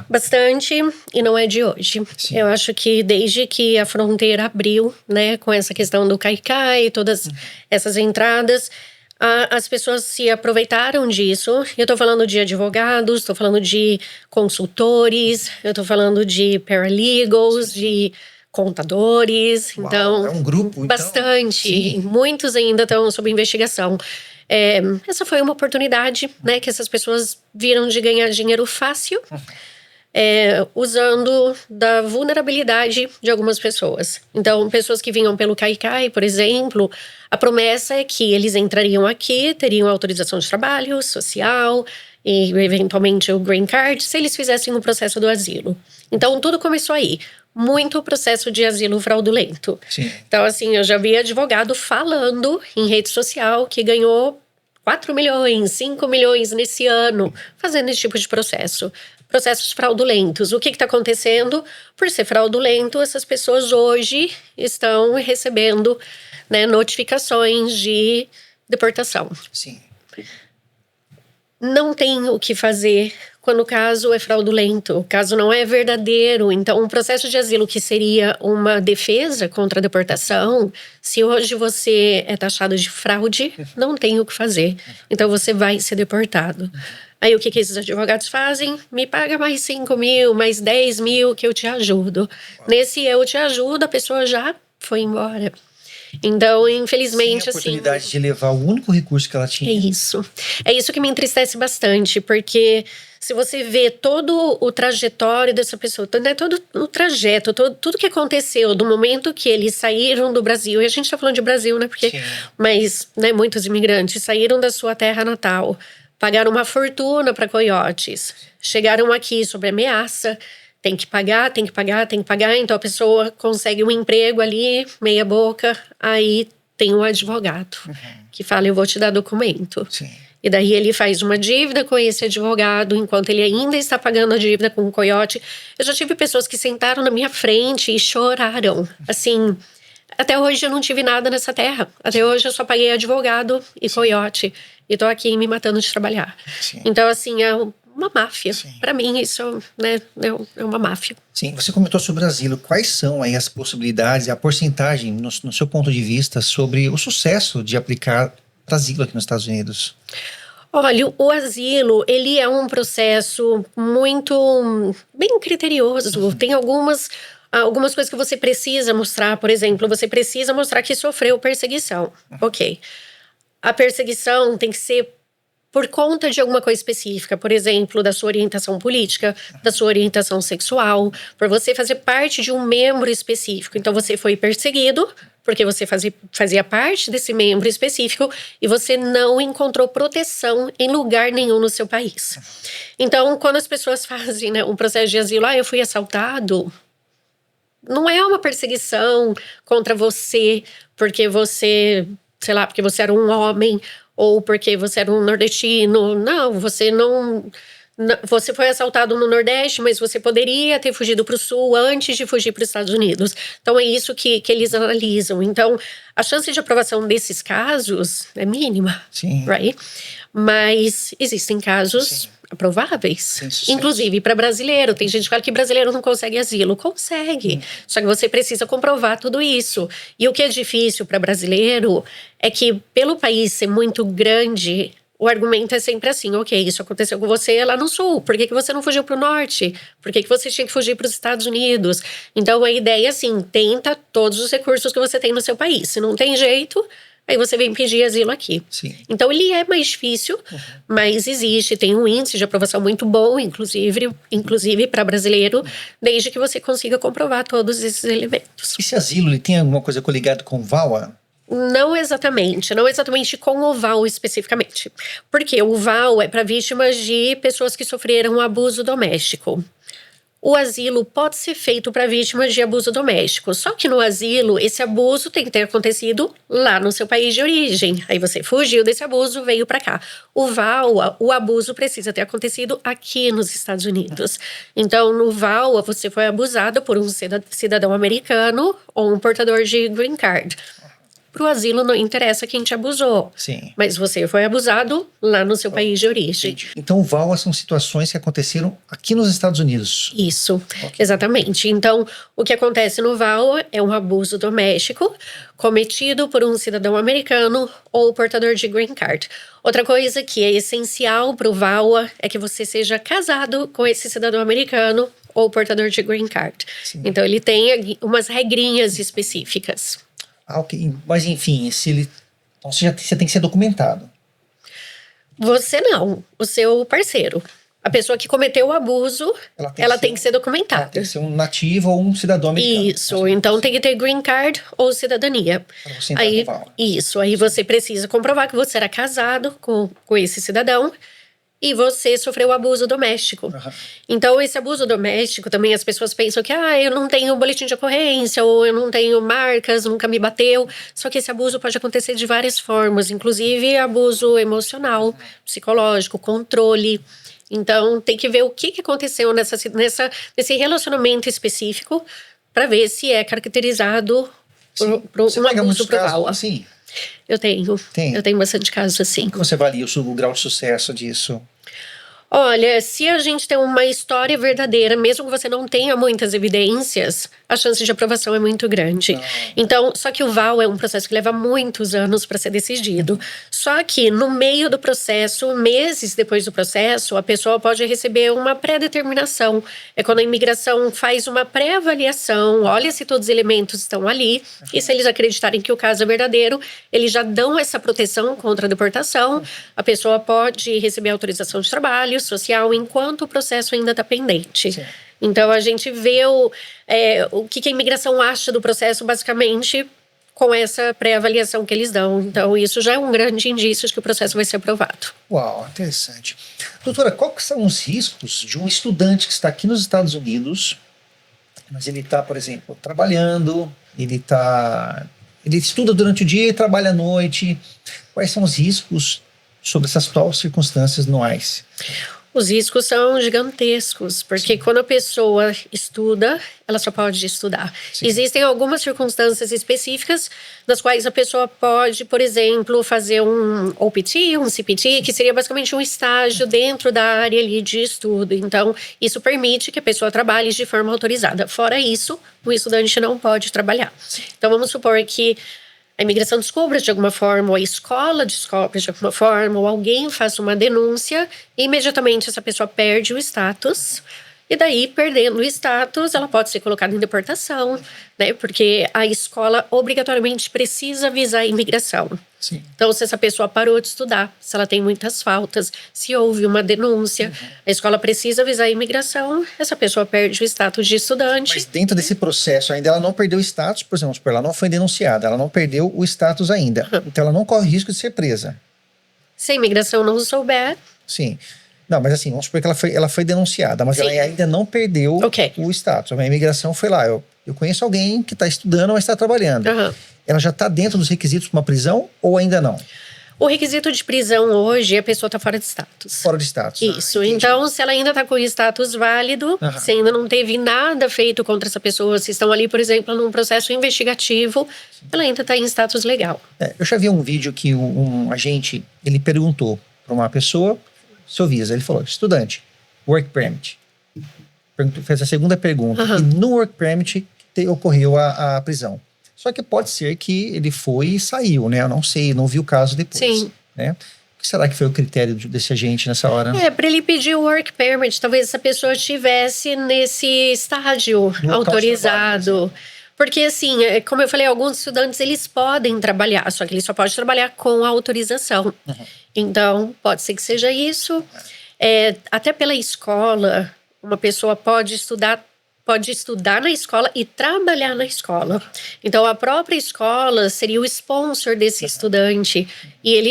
Bastante, e não é de hoje. Sim. Eu acho que desde que a fronteira abriu, né, com essa questão do Caicai, todas essas entradas, as pessoas se aproveitaram disso. Eu tô falando de advogados, tô falando de consultores, eu tô falando de paralegals, de contadores. Uau, então, é um grupo, bastante. Então, muitos ainda estão sob investigação. Essa foi uma oportunidade, né, que essas pessoas viram de ganhar dinheiro fácil, usando da vulnerabilidade de algumas pessoas. Então, pessoas que vinham pelo Caicai, por exemplo, a promessa é que eles entrariam aqui, teriam autorização de trabalho, social e, eventualmente, o green card, se eles fizessem o processo do asilo. Então, tudo começou aí. Muito processo de asilo fraudulento. Sim. Então, assim, eu já vi advogado falando em rede social que ganhou 4 milhões, 5 milhões nesse ano, fazendo esse tipo de processo. Processos fraudulentos. O que está acontecendo? Por ser fraudulento, essas pessoas hoje estão recebendo, né, notificações de deportação. Sim. Não tem o que fazer quando o caso é fraudulento, o caso não é verdadeiro. Então, um processo de asilo que seria uma defesa contra a deportação, se hoje você é taxado de fraude, não tem o que fazer. Então, você vai ser deportado. Aí o que esses advogados fazem? Me paga mais 5 mil, mais 10 mil que eu te ajudo. Nesse eu te ajudo, a pessoa já foi embora. Então, infelizmente, Sem a oportunidade de levar o único recurso que ela tinha. É isso. É isso que me entristece bastante, porque se você vê todo o trajetório dessa pessoa, todo o trajeto, tudo que aconteceu do momento que eles saíram do Brasil, e a gente tá falando de Brasil, né? Porque, mas, né, muitos imigrantes saíram da sua terra natal, pagaram uma fortuna para coiotes, chegaram aqui sob ameaça. Tem que pagar, tem que pagar, tem que pagar. Então a pessoa consegue um emprego ali, meia boca. Aí tem um advogado que fala: eu vou te dar documento. Sim. E daí ele faz uma dívida com esse advogado, enquanto ele ainda está pagando a dívida com o coiote. Eu já tive pessoas que sentaram na minha frente e choraram. Assim, até hoje eu não tive nada nessa terra. Até hoje eu só paguei advogado e coiote. E tô aqui me matando de trabalhar. Sim. Então, assim, é uma máfia. Para mim, isso, né, é uma máfia. Sim, você comentou sobre o asilo. Quais são aí as possibilidades, a porcentagem, no seu ponto de vista, sobre o sucesso de aplicar asilo aqui nos Estados Unidos? Olha, o asilo, ele é um processo muito, bem criterioso. Tem algumas coisas que você precisa mostrar. Por exemplo, você precisa mostrar que sofreu perseguição. Ok. A perseguição tem que ser por conta de alguma coisa específica, por exemplo, da sua orientação política, da sua orientação sexual, por você fazer parte de um membro específico. Então, você foi perseguido porque você fazia parte desse membro específico e você não encontrou proteção em lugar nenhum no seu país. Então, quando as pessoas fazem, né, um processo de asilo, eu fui assaltado, não é uma perseguição contra você porque você, sei lá, porque você era um homem ou porque você era um nordestino. Não, você não. Você foi assaltado no Nordeste, mas você poderia ter fugido para o Sul antes de fugir para os Estados Unidos. Então, é isso que eles analisam. Então, a chance de aprovação desses casos é mínima. Sim. Right? Mas existem casos aprováveis. Inclusive para brasileiro. Tem gente que fala que brasileiro não consegue asilo. Consegue. Só que você precisa comprovar tudo isso. E o que é difícil para brasileiro é que, pelo país ser muito grande, o argumento é sempre assim: ok, isso aconteceu com você lá no Sul, por que você não fugiu para o Norte? Por que você tinha que fugir para os Estados Unidos? Então a ideia é assim: tenta todos os recursos que você tem no seu país. Se não tem jeito, aí você vem pedir asilo aqui. Sim. Então ele é mais difícil, mas existe, tem um índice de aprovação muito bom, inclusive para brasileiro, desde que você consiga comprovar todos esses elementos. Esse asilo, ele tem alguma coisa coligada com VAWA? Não exatamente com o VAL especificamente. Porque o VAL é para vítimas de pessoas que sofreram abuso doméstico. O asilo pode ser feito para vítimas de abuso doméstico. Só que no asilo, esse abuso tem que ter acontecido lá no seu país de origem. Aí você fugiu desse abuso, veio para cá. O VAWA, o abuso precisa ter acontecido aqui nos Estados Unidos. Então, no VAWA, você foi abusado por um cidadão americano ou um portador de green card. Pro asilo não interessa quem te abusou. Sim. Mas você foi abusado lá no seu país de origem. Entendi. Então, o VAWA são situações que aconteceram aqui nos Estados Unidos. Isso, exatamente. Então, o que acontece no VAWA é um abuso doméstico cometido por um cidadão americano ou portador de green card. Outra coisa que é essencial pro VAWA é que você seja casado com esse cidadão americano ou portador de green card. Sim. Então, ele tem umas regrinhas específicas. Ok. Mas enfim, então você tem que ser documentado. Você não, o seu parceiro. A pessoa que cometeu o abuso, ela tem que ser documentada. Tem que ser um nativo ou um cidadão americano. Isso, então tem que ter green card ou cidadania. Para você entrar no VAWA. Isso, aí você precisa comprovar que você era casado com esse cidadão e você sofreu abuso doméstico. Então, esse abuso doméstico também as pessoas pensam que eu não tenho boletim de ocorrência ou eu não tenho marcas, nunca me bateu. Só que esse abuso pode acontecer de várias formas, inclusive abuso emocional, psicológico, controle. Então, tem que ver o que aconteceu nesse relacionamento específico para ver se é caracterizado por um abuso provável. Assim? Eu tenho bastante casos assim. Como você avalia o grau de sucesso disso? Olha, se a gente tem uma história verdadeira, mesmo que você não tenha muitas evidências, a chance de aprovação é muito grande. Então, só que o VAL é um processo que leva muitos anos para ser decidido. Só que no meio do processo, meses depois do processo, a pessoa pode receber uma pré-determinação. É quando a imigração faz uma pré-avaliação, olha se todos os elementos estão ali, e se eles acreditarem que o caso é verdadeiro, eles já dão essa proteção contra a deportação. A pessoa pode receber autorização de trabalho social enquanto o processo ainda está pendente. Sim. Então, a gente vê o que a imigração acha do processo, basicamente, com essa pré-avaliação que eles dão. Então, isso já é um grande indício de que o processo vai ser aprovado. Uau, interessante. Doutora, quais são os riscos de um estudante que está aqui nos Estados Unidos, mas ele está, por exemplo, trabalhando, ele estuda durante o dia e trabalha à noite. Quais são os riscos sobre essas atuais circunstâncias no ICE? Os riscos são gigantescos, porque quando a pessoa estuda, ela só pode estudar. Sim. Existem algumas circunstâncias específicas nas quais a pessoa pode, por exemplo, fazer um OPT, um CPT, que seria basicamente um estágio dentro da área ali de estudo. Então, isso permite que a pessoa trabalhe de forma autorizada. Fora isso, o estudante não pode trabalhar. Então, vamos supor que a imigração descubra de alguma forma, ou a escola descobre de alguma forma, ou alguém faça uma denúncia, e imediatamente essa pessoa perde o status. E daí, perdendo o status, ela pode ser colocada em deportação, né? Porque a escola obrigatoriamente precisa avisar a imigração. Sim. Então, se essa pessoa parou de estudar, se ela tem muitas faltas, se houve uma denúncia, a escola precisa avisar a imigração, essa pessoa perde o status de estudante. Mas dentro desse processo ainda ela não perdeu o status, por exemplo, ela não foi denunciada, ela não perdeu o status ainda. Então ela não corre risco de ser presa. Se a imigração não souber... Sim. Não, mas assim, vamos supor que ela foi denunciada, mas Sim. ela ainda não perdeu o status. A imigração foi lá, eu conheço alguém que está estudando, mas está trabalhando. Ela já está dentro dos requisitos para uma prisão ou ainda não? O requisito de prisão hoje é a pessoa está fora de status. Fora de status. Isso. Então, se ela ainda está com status válido, se ainda não teve nada feito contra essa pessoa, se estão ali, por exemplo, num processo investigativo, ela ainda está em status legal. Eu já vi um vídeo que um agente, ele perguntou para uma pessoa, seu visa, ele falou, estudante, work permit. Fez a segunda pergunta. E no work permit ocorreu a prisão. Só que pode ser que ele foi e saiu, né? Eu não sei, não vi o caso depois. Sim. Né? O que será que foi o critério desse agente nessa hora? Para ele pedir o work permit, talvez essa pessoa estivesse nesse estágio autorizado. Porque, assim, como eu falei, alguns estudantes, eles podem trabalhar, só que eles só podem trabalhar com a autorização. Então, pode ser que seja isso. Até pela escola, uma pessoa pode estudar na escola e trabalhar na escola. Então, a própria escola seria o sponsor desse estudante.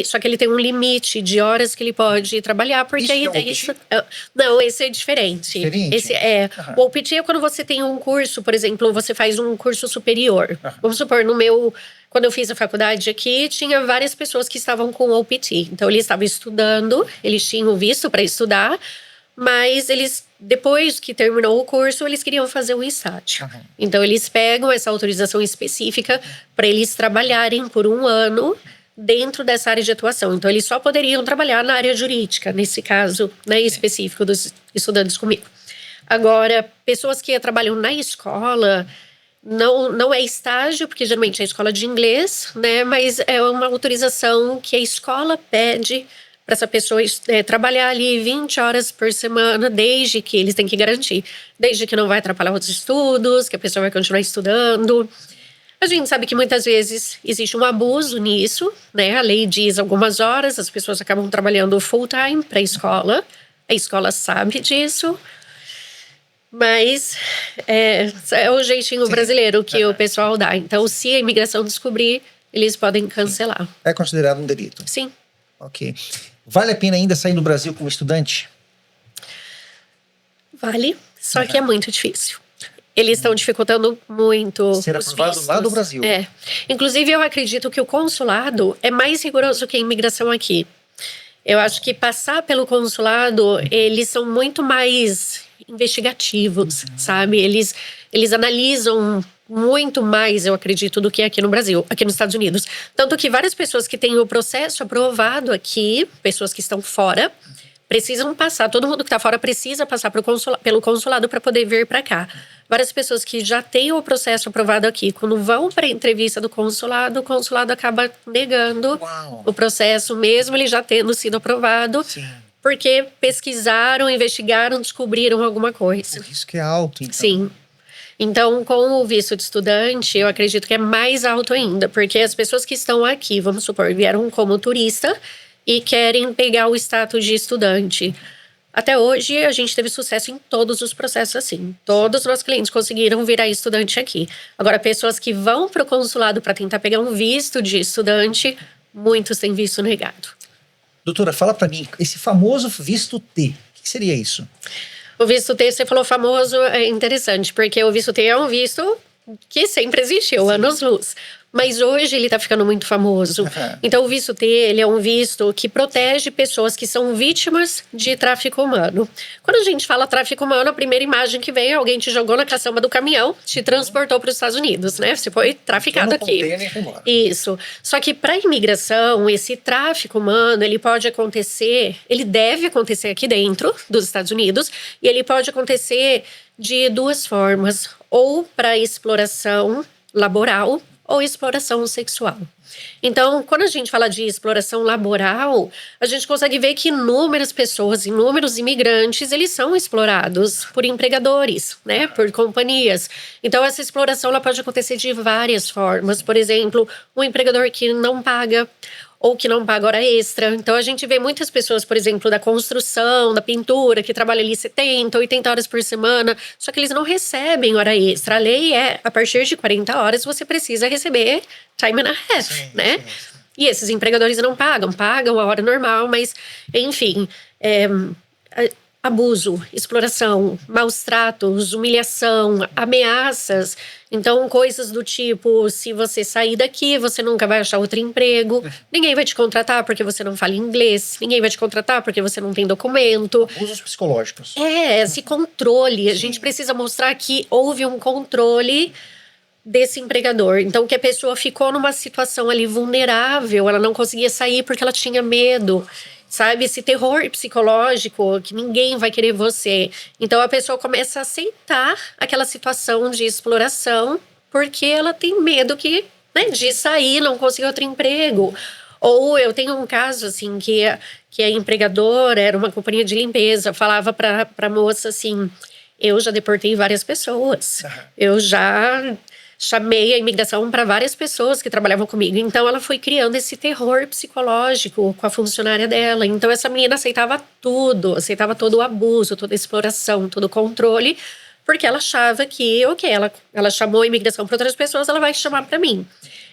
Só que ele tem um limite de horas que ele pode trabalhar, porque não, esse é diferente. Esse o OPT é quando você tem um curso, por exemplo, você faz um curso superior. Vamos supor, quando eu fiz a faculdade aqui, tinha várias pessoas que estavam com o OPT. Então, eles estavam estudando, eles tinham visto para estudar, mas depois que terminou o curso, eles queriam fazer um estágio. Então, eles pegam essa autorização específica para eles trabalharem por 1 ano dentro dessa área de atuação. Então, eles só poderiam trabalhar na área jurídica, nesse caso, né, específico dos estudantes comigo. Agora, pessoas que trabalham na escola, não é estágio, porque geralmente é escola de inglês, né, mas é uma autorização que a escola pede para essa pessoa trabalhar ali 20 horas por semana, desde que eles têm que garantir. Desde que não vai atrapalhar os estudos, que a pessoa vai continuar estudando. A gente sabe que muitas vezes existe um abuso nisso, né? A lei diz algumas horas, as pessoas acabam trabalhando full time para a escola sabe disso. Mas é o jeitinho brasileiro que o pessoal dá. Então, se a imigração descobrir, eles podem cancelar. É considerado um delito? Sim. Ok. Vale a pena ainda sair do Brasil como estudante? Vale, só que é muito difícil. Eles estão dificultando muito ser aprovado lá do Brasil. Inclusive, eu acredito que o consulado é mais rigoroso que a imigração aqui. Eu acho que passar pelo consulado, eles são muito mais investigativos, sabe? Eles analisam muito mais, eu acredito, do que aqui no Brasil, aqui nos Estados Unidos. Tanto que várias pessoas que têm o processo aprovado aqui, pessoas que estão fora, precisam passar, todo mundo que está fora precisa passar pelo consulado para poder vir para cá. Várias pessoas que já têm o processo aprovado aqui, quando vão para a entrevista do consulado, o consulado acaba negando o processo, mesmo ele já tendo sido aprovado. Sim. Porque pesquisaram, investigaram, descobriram alguma coisa. O risco é alto, então. Sim. Então, com o visto de estudante, eu acredito que é mais alto ainda. Porque as pessoas que estão aqui, vamos supor, vieram como turista e querem pegar o status de estudante. Até hoje, a gente teve sucesso em todos os processos assim. Todos os nossos clientes conseguiram virar estudante aqui. Agora, pessoas que vão para o consulado para tentar pegar um visto de estudante, muitos têm visto negado. Doutora, fala para mim, esse famoso visto T, o que seria isso? O visto T, você falou famoso, é interessante, porque o visto T é um visto que sempre existiu, anos-luz. Mas hoje ele está ficando muito famoso. Então, o visto T, ele é um visto que protege pessoas que são vítimas de tráfico humano. Quando a gente fala tráfico humano, a primeira imagem que vem é alguém te jogou na caçamba do caminhão, te transportou para os Estados Unidos, né? Você foi traficado aqui. Isso. Só que para a imigração, esse tráfico humano, ele pode acontecer, ele deve acontecer aqui dentro dos Estados Unidos, e ele pode acontecer de duas formas. Ou para exploração laboral, ou exploração sexual. Então, quando a gente fala de exploração laboral, a gente consegue ver que inúmeras pessoas, inúmeros imigrantes, eles são explorados por empregadores, né? Por companhias. Então, essa exploração ela pode acontecer de várias formas. Por exemplo, um empregador que não paga ou que não paga hora extra. Então, a gente vê muitas pessoas, por exemplo, da construção, da pintura, que trabalham ali 70, 80 horas por semana, só que eles não recebem hora extra. A lei é, a partir de 40 horas, você precisa receber time and a half, né? Sim. E esses empregadores não pagam a hora normal, mas, enfim, abuso, exploração, maus tratos, humilhação, ameaças. Então, coisas do tipo, se você sair daqui, você nunca vai achar outro emprego. Ninguém vai te contratar porque você não fala inglês. Ninguém vai te contratar porque você não tem documento. Abusos psicológicos. Esse controle. A gente precisa mostrar que houve um controle desse empregador. Então, que a pessoa ficou numa situação ali vulnerável. Ela não conseguia sair porque ela tinha medo. Sabe, esse terror psicológico que ninguém vai querer você. Então a pessoa começa a aceitar aquela situação de exploração porque ela tem medo de sair, não conseguir outro emprego. Ou eu tenho um caso assim que a empregadora era uma companhia de limpeza, falava pra moça assim: eu já deportei várias pessoas. Eu já chamei a imigração para várias pessoas que trabalhavam comigo. Então, ela foi criando esse terror psicológico com a funcionária dela. Então, essa menina aceitava tudo. Aceitava todo o abuso, toda a exploração, todo o controle. Porque ela achava que, ela chamou a imigração para outras pessoas, ela vai chamar para mim.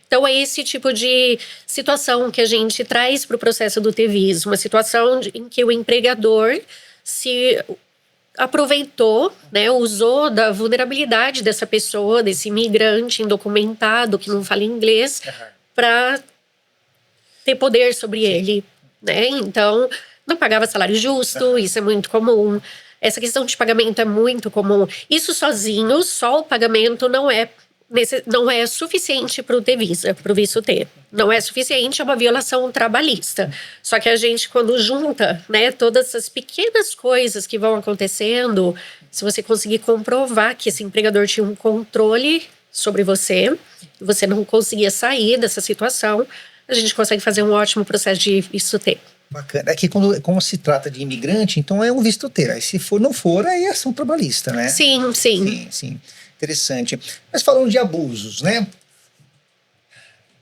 Então, é esse tipo de situação que a gente traz para o processo do TVIS. Uma situação em que o empregador se aproveitou, né, usou da vulnerabilidade dessa pessoa, desse imigrante indocumentado que não fala inglês, para ter poder sobre ele, né? Então, não pagava salário justo, isso é muito comum. Essa questão de pagamento é muito comum. Isso sozinho, só o pagamento não é suficiente para o T-Visa, para o visto T. Não é suficiente, é uma violação trabalhista. Só que a gente, quando junta, né, todas essas pequenas coisas que vão acontecendo, se você conseguir comprovar que esse empregador tinha um controle sobre você, e você não conseguia sair dessa situação, a gente consegue fazer um ótimo processo de visto T. Bacana. Aqui, como se trata de imigrante, então é um visto T. Aí, se não for, aí é ação trabalhista, né? Sim. Interessante. Mas falando de abusos, né?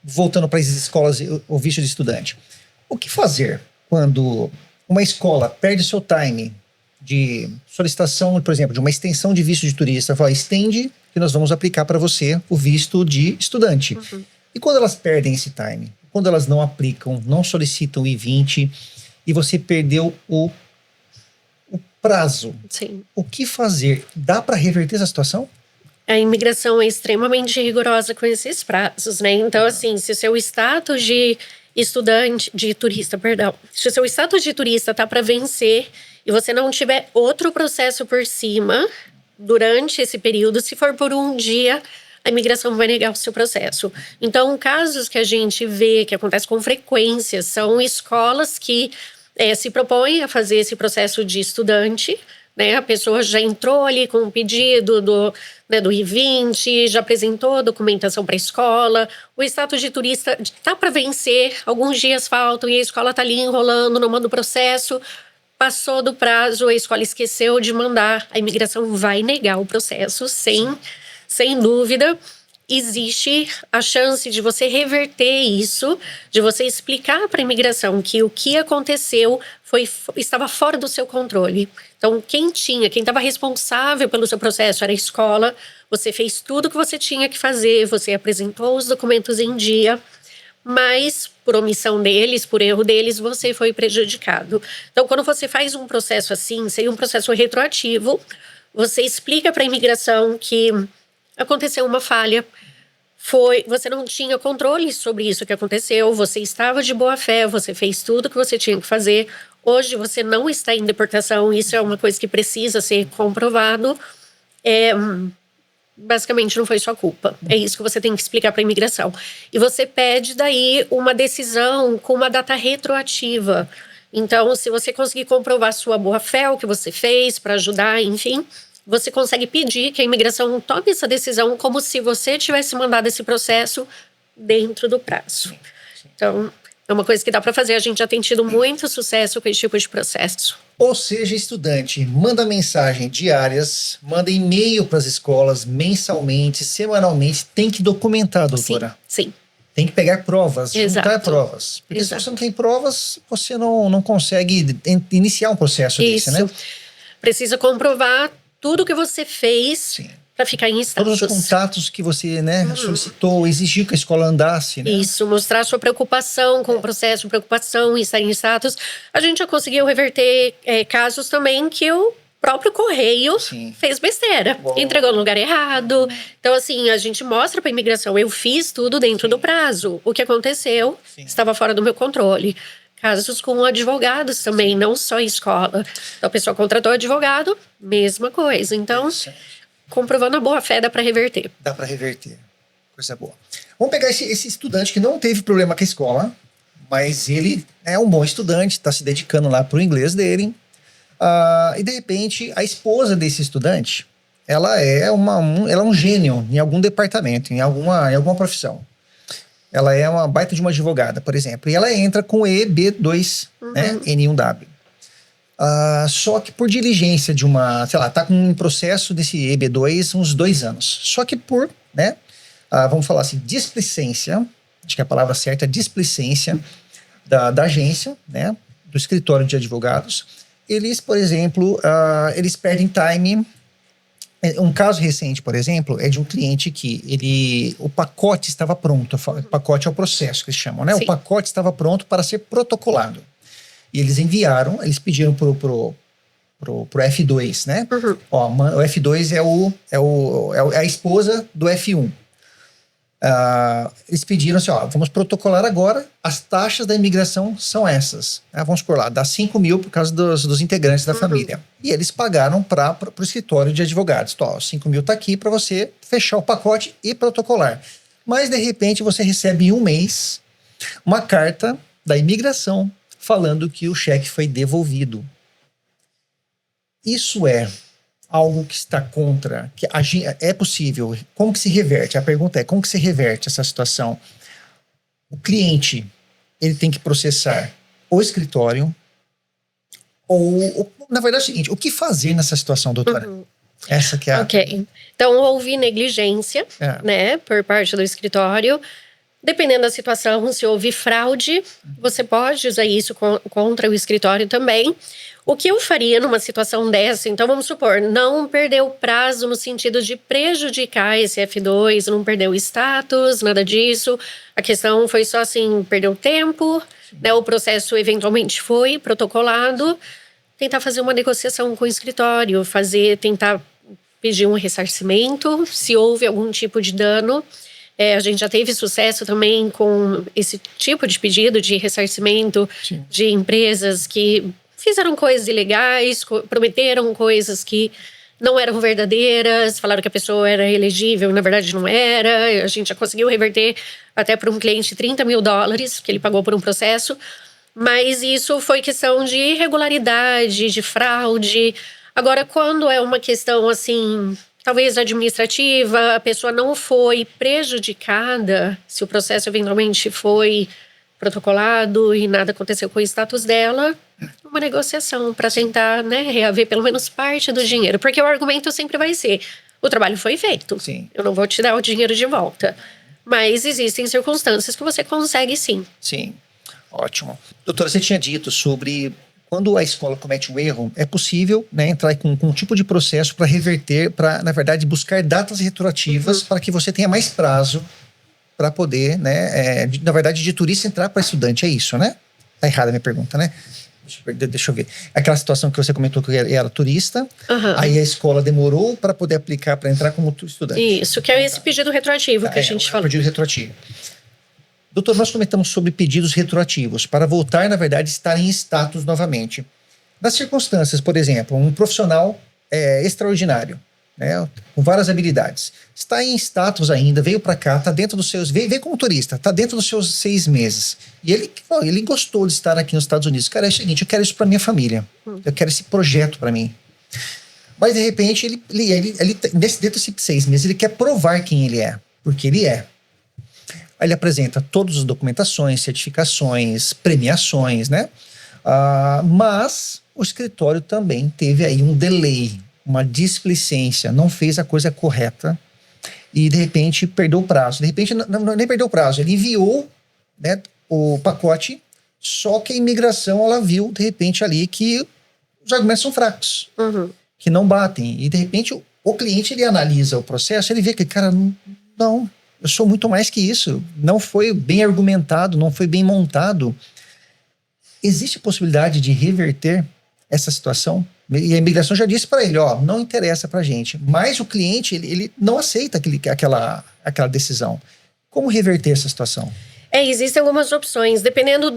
Voltando para as escolas, o visto de estudante. O que fazer quando uma escola perde seu time de solicitação, por exemplo, de uma extensão de visto de turista? Fala, estende que nós vamos aplicar para você o visto de estudante. E quando elas perdem esse time? Quando elas não aplicam, não solicitam o I-20 e você perdeu o prazo. Sim. O que fazer? Dá para reverter essa situação? A imigração é extremamente rigorosa com esses prazos, né? Então, assim, se o seu status de se o seu status de turista tá para vencer e você não tiver outro processo por cima durante esse período, se for por um dia, a imigração vai negar o seu processo. Então, casos que a gente vê, que acontece com frequência, são escolas que se propõe a fazer esse processo de estudante, né? A pessoa já entrou ali com o pedido do I-20, já apresentou a documentação para a escola, o status de turista está para vencer, alguns dias faltam e a escola está ali enrolando, não manda o processo, passou do prazo, a escola esqueceu de mandar, a imigração vai negar o processo, sem dúvida. Existe a chance de você reverter isso, de você explicar para a imigração que o que aconteceu estava fora do seu controle. Então, quem estava responsável pelo seu processo era a escola, você fez tudo o que você tinha que fazer, você apresentou os documentos em dia, mas por omissão deles, por erro deles, você foi prejudicado. Então, quando você faz um processo assim, seria um processo retroativo, você explica para a imigração que aconteceu uma falha, você não tinha controle sobre isso que aconteceu, você estava de boa fé, você fez tudo o que você tinha que fazer. Hoje você não está em deportação, isso é uma coisa que precisa ser comprovado. Basicamente não foi sua culpa. É isso que você tem que explicar para a imigração. E você pede daí uma decisão com uma data retroativa. Então, se você conseguir comprovar sua boa fé, o que você fez para ajudar, enfim, você consegue pedir que a imigração tome essa decisão como se você tivesse mandado esse processo dentro do prazo. Então, é uma coisa que dá para fazer. A gente já tem tido muito sucesso com esse tipo de processo. Ou seja, estudante, manda mensagem diárias, manda e-mail para as escolas mensalmente, semanalmente. Tem que documentar, doutora. Sim. Tem que pegar provas, Exato. juntar provas. Porque Exato. se você não tem provas, você não consegue iniciar um processo desse, né? Precisa comprovar tudo que você fez para ficar em status. Todos os contatos que você, solicitou, exigiu que a escola andasse, né? Isso, mostrar sua preocupação com o processo, preocupação em estar em status. A gente já conseguiu reverter casos também que o próprio correio fez besteira. Entregou no lugar errado. Então, assim, a gente mostra para a imigração, eu fiz tudo dentro do prazo. O que aconteceu estava fora do meu controle. Casos com advogados também, não só escola. Então, a pessoa contratou advogado, mesma coisa. Então, comprovando a boa-fé, dá para reverter. Dá para reverter. Coisa boa. Vamos pegar esse estudante que não teve problema com a escola, mas ele é um bom estudante, está se dedicando lá para o inglês dele. E, de repente, a esposa desse estudante, ela é um gênio em algum departamento, em alguma profissão. Ela é uma baita de uma advogada, por exemplo. E ela entra com EB2, né, N1W. Só que por diligência de tá com um processo desse EB2 uns 2 anos. Só que por, vamos falar assim, displicência, acho que a palavra certa é displicência da agência, né, do escritório de advogados, eles, por exemplo, eles perdem time. Um caso recente, por exemplo, é de um cliente que o pacote estava pronto. O pacote é o processo que eles chamam, né? Sim. O pacote estava pronto para ser protocolado. E eles eles pediram pro F2, né? Ó, o F2 é a esposa do F1. Eles pediram assim, vamos protocolar agora, as taxas da imigração são essas. Vamos por lá, dá 5 mil por causa dos integrantes da família. E eles pagaram para o escritório de advogados. Então, 5 mil está aqui para você fechar o pacote e protocolar. Mas, de repente, você recebe em um mês uma carta da imigração falando que o cheque foi devolvido. Isso é algo que está contra, que é possível. Como que se reverte? A pergunta é, como que se reverte essa situação? O cliente, ele tem que processar o escritório ou na verdade é o seguinte, o que fazer nessa situação, doutora? Essa que é Ok. Então, houve negligência, né, por parte do escritório. Dependendo da situação, se houve fraude, você pode usar isso contra o escritório também. O que eu faria numa situação dessa? Então, vamos supor, não perder o prazo no sentido de prejudicar esse F2, não perder o status, nada disso. A questão foi só assim, perdeu tempo, né? O processo eventualmente foi protocolado. Tentar fazer uma negociação com o escritório, tentar pedir um ressarcimento, se houve algum tipo de dano. A gente já teve sucesso também com esse tipo de pedido de ressarcimento de empresas que fizeram coisas ilegais, prometeram coisas que não eram verdadeiras, falaram que a pessoa era elegível, na verdade não era. A gente já conseguiu reverter até para um cliente $30 mil que ele pagou por um processo. Mas isso foi questão de irregularidade, de fraude. Agora, quando é uma questão assim, talvez administrativa, a pessoa não foi prejudicada, se o processo eventualmente foi protocolado e nada aconteceu com o status dela, uma negociação para tentar, né, reaver pelo menos parte do dinheiro. Porque o argumento sempre vai ser, o trabalho foi feito. Sim. Eu não vou te dar o dinheiro de volta. Mas existem circunstâncias que você consegue sim. Sim, ótimo. Doutora, você tinha dito sobre quando a escola comete um erro, é possível, né, entrar com um tipo de processo para reverter, para, na verdade, buscar datas retroativas para que você tenha mais prazo para poder, né, na verdade, de turista entrar para estudante, é isso, né? Tá errada a minha pergunta, né? Deixa eu ver. Aquela situação que você comentou que era turista, aí a escola demorou para poder aplicar para entrar como estudante. Isso, que é esse pedido retroativo que a gente falou. Pedido retroativo. Doutor, nós comentamos sobre pedidos retroativos para voltar, na verdade, estar em status novamente. Nas circunstâncias, por exemplo, um profissional extraordinário, né, com várias habilidades, está em status ainda, veio para cá, está dentro dos seus, veio como turista, está dentro dos seus 6 meses. E ele gostou de estar aqui nos Estados Unidos. Cara, é o seguinte, eu quero isso para minha família, eu quero esse projeto para mim. Mas de repente dentro desses 6 meses ele quer provar quem ele é, porque ele é. Aí ele apresenta todas as documentações, certificações, premiações, né? Mas o escritório também teve aí um delay, uma displicência, não fez a coisa correta e de repente perdeu o prazo. De repente nem perdeu o prazo, ele enviou, né, o pacote, só que a imigração ela viu de repente ali que os argumentos são fracos, que não batem. E de repente o cliente ele analisa o processo, ele vê que, cara, não, eu sou muito mais que isso, não foi bem argumentado, não foi bem montado. Existe a possibilidade de reverter essa situação? E a imigração já disse para ele, ó, não interessa pra gente. Mas o cliente, ele não aceita aquela decisão. Como reverter essa situação? Existem algumas opções, dependendo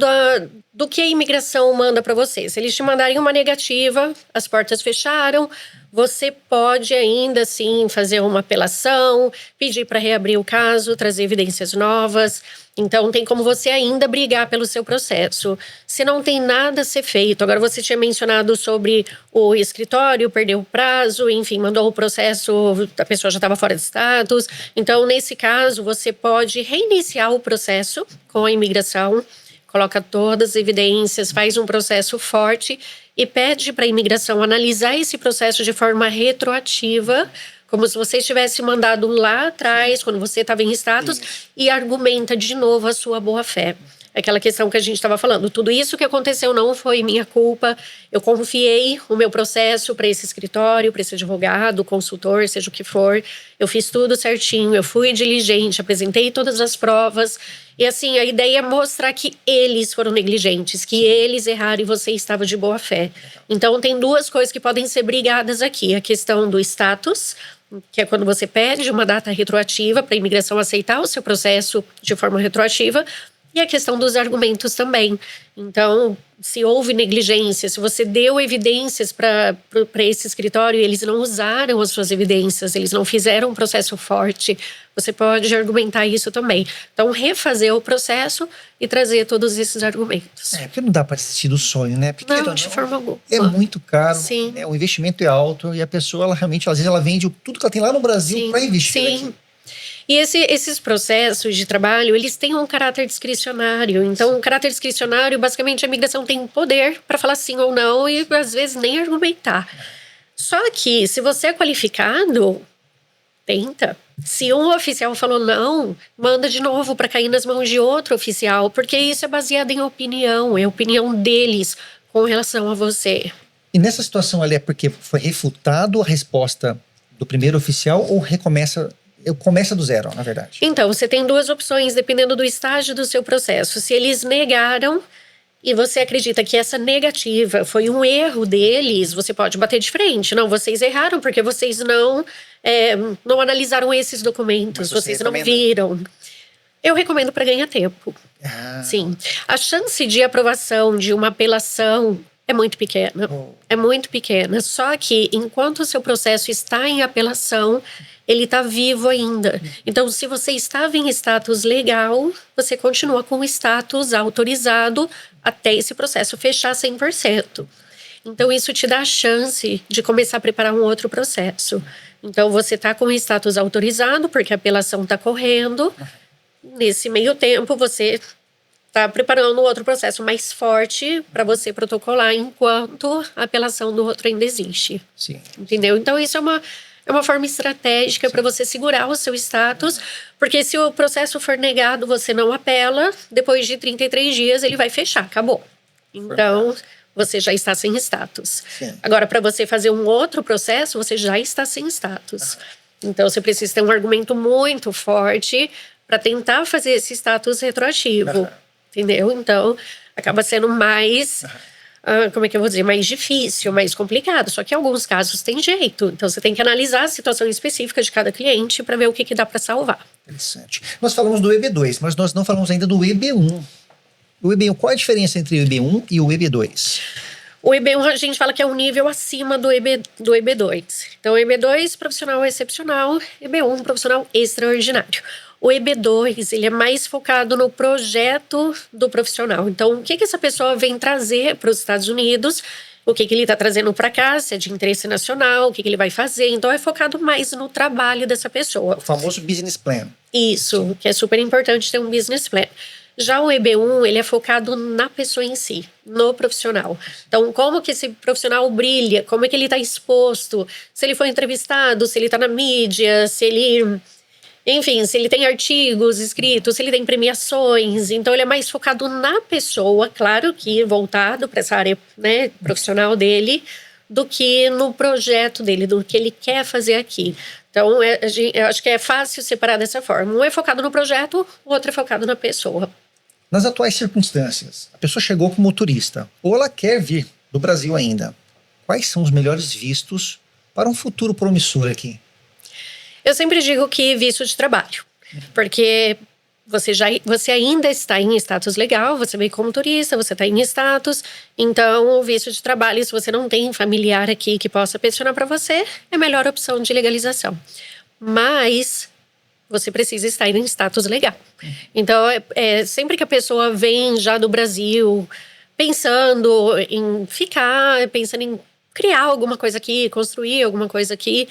do que a imigração manda para você. Se eles te mandarem uma negativa, as portas fecharam, você pode ainda assim fazer uma apelação, pedir para reabrir o caso, trazer evidências novas. Então tem como você ainda brigar pelo seu processo. Se não tem nada a ser feito, agora você tinha mencionado sobre o escritório, perdeu o prazo, enfim, mandou o processo, a pessoa já estava fora de status. Então nesse caso você pode reiniciar o processo com a imigração, coloca todas as evidências, faz um processo forte e pede para a imigração analisar esse processo de forma retroativa, como se você tivesse mandado lá atrás, quando você estava em status, e argumenta de novo a sua boa-fé. Aquela questão que a gente estava falando, tudo isso que aconteceu não foi minha culpa, eu confiei o meu processo para esse escritório, para esse advogado, consultor, seja o que for, eu fiz tudo certinho, eu fui diligente, apresentei todas as provas, e assim, a ideia é mostrar que eles foram negligentes, que eles erraram e você estava de boa fé. Então tem duas coisas que podem ser brigadas aqui, a questão do status, que é quando você pede uma data retroativa para a imigração aceitar o seu processo de forma retroativa, e a questão dos argumentos também. Então, se houve negligência, se você deu evidências para esse escritório e eles não usaram as suas evidências, eles não fizeram um processo forte, você pode argumentar isso também. Então, refazer o processo e trazer todos esses argumentos. Porque não dá para desistir do sonho, né? Porque não, de forma alguma. É muito caro, Sim. Né? O investimento é alto e a pessoa, ela realmente, às vezes, ela vende tudo que ela tem lá no Brasil para investir Sim. aqui. E esses processos de trabalho, eles têm um caráter discricionário. Então, o caráter discricionário, basicamente, a imigração tem poder para falar sim ou não e, às vezes, nem argumentar. Só que, se você é qualificado, tenta. Se um oficial falou não, manda de novo para cair nas mãos de outro oficial, porque isso é baseado em opinião, é a opinião deles com relação a você. E nessa situação ali é porque foi refutado a resposta do primeiro oficial ou começa do zero, na verdade? Então, você tem duas opções, dependendo do estágio do seu processo. Se eles negaram e você acredita que essa negativa foi um erro deles, você pode bater de frente. Não, vocês erraram porque vocês não analisaram esses documentos, vocês não viram. Eu recomendo para ganhar tempo. Sim. A chance de aprovação de uma apelação é muito pequena. É muito pequena. Só que, enquanto o seu processo está em apelação, ele está vivo ainda. Então, se você estava em status legal, você continua com o status autorizado até esse processo fechar 100%. Então, isso te dá a chance de começar a preparar um outro processo. Então, você está com o status autorizado, porque a apelação está correndo. Nesse meio tempo, você está preparando um outro processo mais forte para você protocolar enquanto a apelação do outro ainda existe. Sim. Entendeu? Então, isso é uma forma estratégica para você segurar o seu status, porque se o processo for negado, você não apela, depois de 33 dias ele vai fechar, acabou. Então, você já está sem status. Sim. Agora, para você fazer um outro processo, você já está sem status. Então, você precisa ter um argumento muito forte para tentar fazer esse status retroativo. Entendeu? Então, acaba sendo mais, como é que eu vou dizer, mais difícil, mais complicado. Só que em alguns casos tem jeito. Então, você tem que analisar a situação específica de cada cliente para ver o que dá para salvar. Interessante. Nós falamos do EB2, mas nós não falamos ainda do EB1. O EB1, qual a diferença entre o EB1 e o EB2? O EB1 a gente fala que é um nível acima do EB2. Então, EB2, profissional excepcional, EB1, profissional extraordinário. O EB2, ele é mais focado no projeto do profissional. Então, o que essa pessoa vem trazer para os Estados Unidos, o que ele está trazendo para cá, se é de interesse nacional, o que ele vai fazer. Então, é focado mais no trabalho dessa pessoa. O famoso business plan. Isso, que é super importante ter um business plan. Já o EB1, ele é focado na pessoa em si, no profissional. Então, como que esse profissional brilha, como é que ele está exposto, se ele foi entrevistado, se ele está na mídia, se ele... Enfim, se ele tem artigos escritos, se ele tem premiações. Então, ele é mais focado na pessoa, claro que voltado para essa área, né, profissional dele, do que no projeto dele, do que ele quer fazer aqui. Então, eu acho que é fácil separar dessa forma. Um é focado no projeto, o outro é focado na pessoa. Nas atuais circunstâncias, a pessoa chegou como turista, ou ela quer vir do Brasil ainda. Quais são os melhores vistos para um futuro promissor aqui? Eu sempre digo que visto de trabalho, porque você ainda está em status legal, você veio como turista, você está em status, então o visto de trabalho, se você não tem familiar aqui que possa peticionar para você, é a melhor opção de legalização. Mas você precisa estar em status legal. Então, sempre que a pessoa vem já do Brasil, pensando em ficar, pensando em criar alguma coisa aqui, construir alguma coisa aqui,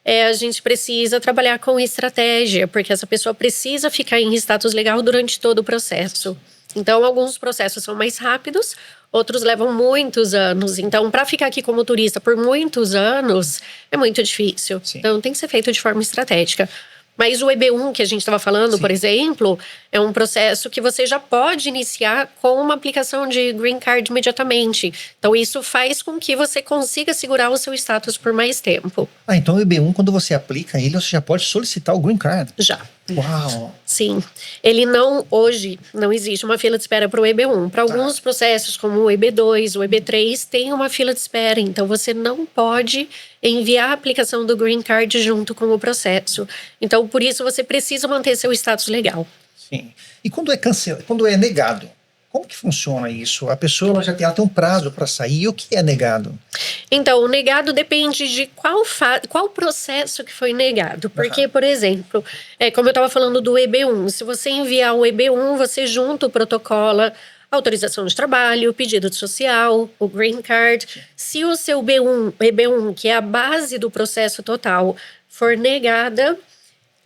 a gente precisa trabalhar com estratégia, porque essa pessoa precisa ficar em status legal durante todo o processo. Então, alguns processos são mais rápidos, outros levam muitos anos. Então, para ficar aqui como turista por muitos anos, é muito difícil. Sim. Então, tem que ser feito de forma estratégica. Mas o EB1 que a gente estava falando, Sim. por exemplo, é um processo que você já pode iniciar com uma aplicação de Green Card imediatamente. Então, isso faz com que você consiga segurar o seu status por mais tempo. Então o EB1, quando você aplica ele, você já pode solicitar o Green Card. Já. Uau! Sim. Hoje, não existe uma fila de espera para o EB1. Para alguns processos, como o EB2, o EB3, tem uma fila de espera. Então, você não pode enviar a aplicação do Green Card junto com o processo. Então, por isso, você precisa manter seu status legal. Sim. E quando é cancelado, quando é negado, como que funciona isso? A pessoa ela tem um prazo para sair. E o que é negado? Então, o negado depende de qual processo que foi negado. Porque, por exemplo, como eu estava falando do EB1, se você enviar o EB1, você junta o protocolo, autorização de trabalho, pedido de social, o Green Card. Se o seu EB1, que é a base do processo total, for negada,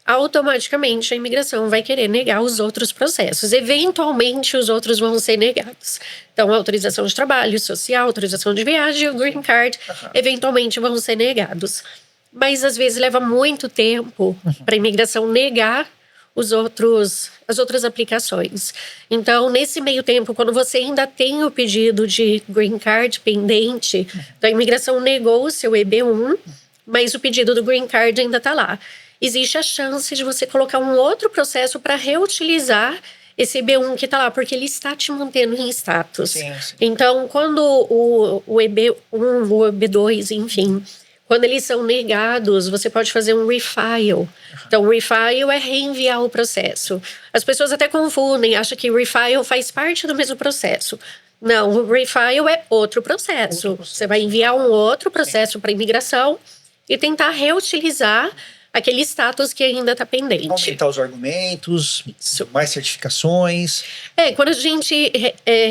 automaticamente a imigração vai querer negar os outros processos. Eventualmente, os outros vão ser negados. Então, a autorização de trabalho, social, autorização de viagem e o Green Card, eventualmente vão ser negados. Mas, às vezes, leva muito tempo para a imigração negar as outras aplicações. Então, nesse meio tempo, quando você ainda tem o pedido de Green Card pendente, a imigração negou o seu EB1, mas o pedido do Green Card ainda está lá. Existe a chance de você colocar um outro processo para reutilizar esse EB1 que está lá, porque ele está te mantendo em status. Sim, sim. Então, quando o EB1, o EB2, enfim, quando eles são negados, você pode fazer um refile. Então, o refile é reenviar o processo. As pessoas até confundem, acham que o refile faz parte do mesmo processo. Não, o refile é outro processo. Você vai enviar um outro processo para imigração e tentar reutilizar aquele status que ainda está pendente. Aumentar os argumentos, Isso. mais certificações. Quando a gente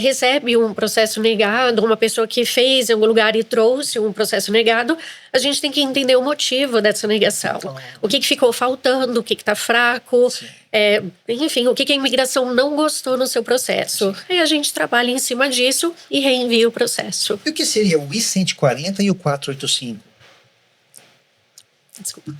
recebe um processo negado, uma pessoa que fez em algum lugar e trouxe um processo negado, a gente tem que entender o motivo dessa negação. O que ficou faltando, o que está fraco, enfim, o que a imigração não gostou no seu processo. Aí a gente trabalha em cima disso e reenvia o processo. E o que seria o I-140 e o 485? Desculpa.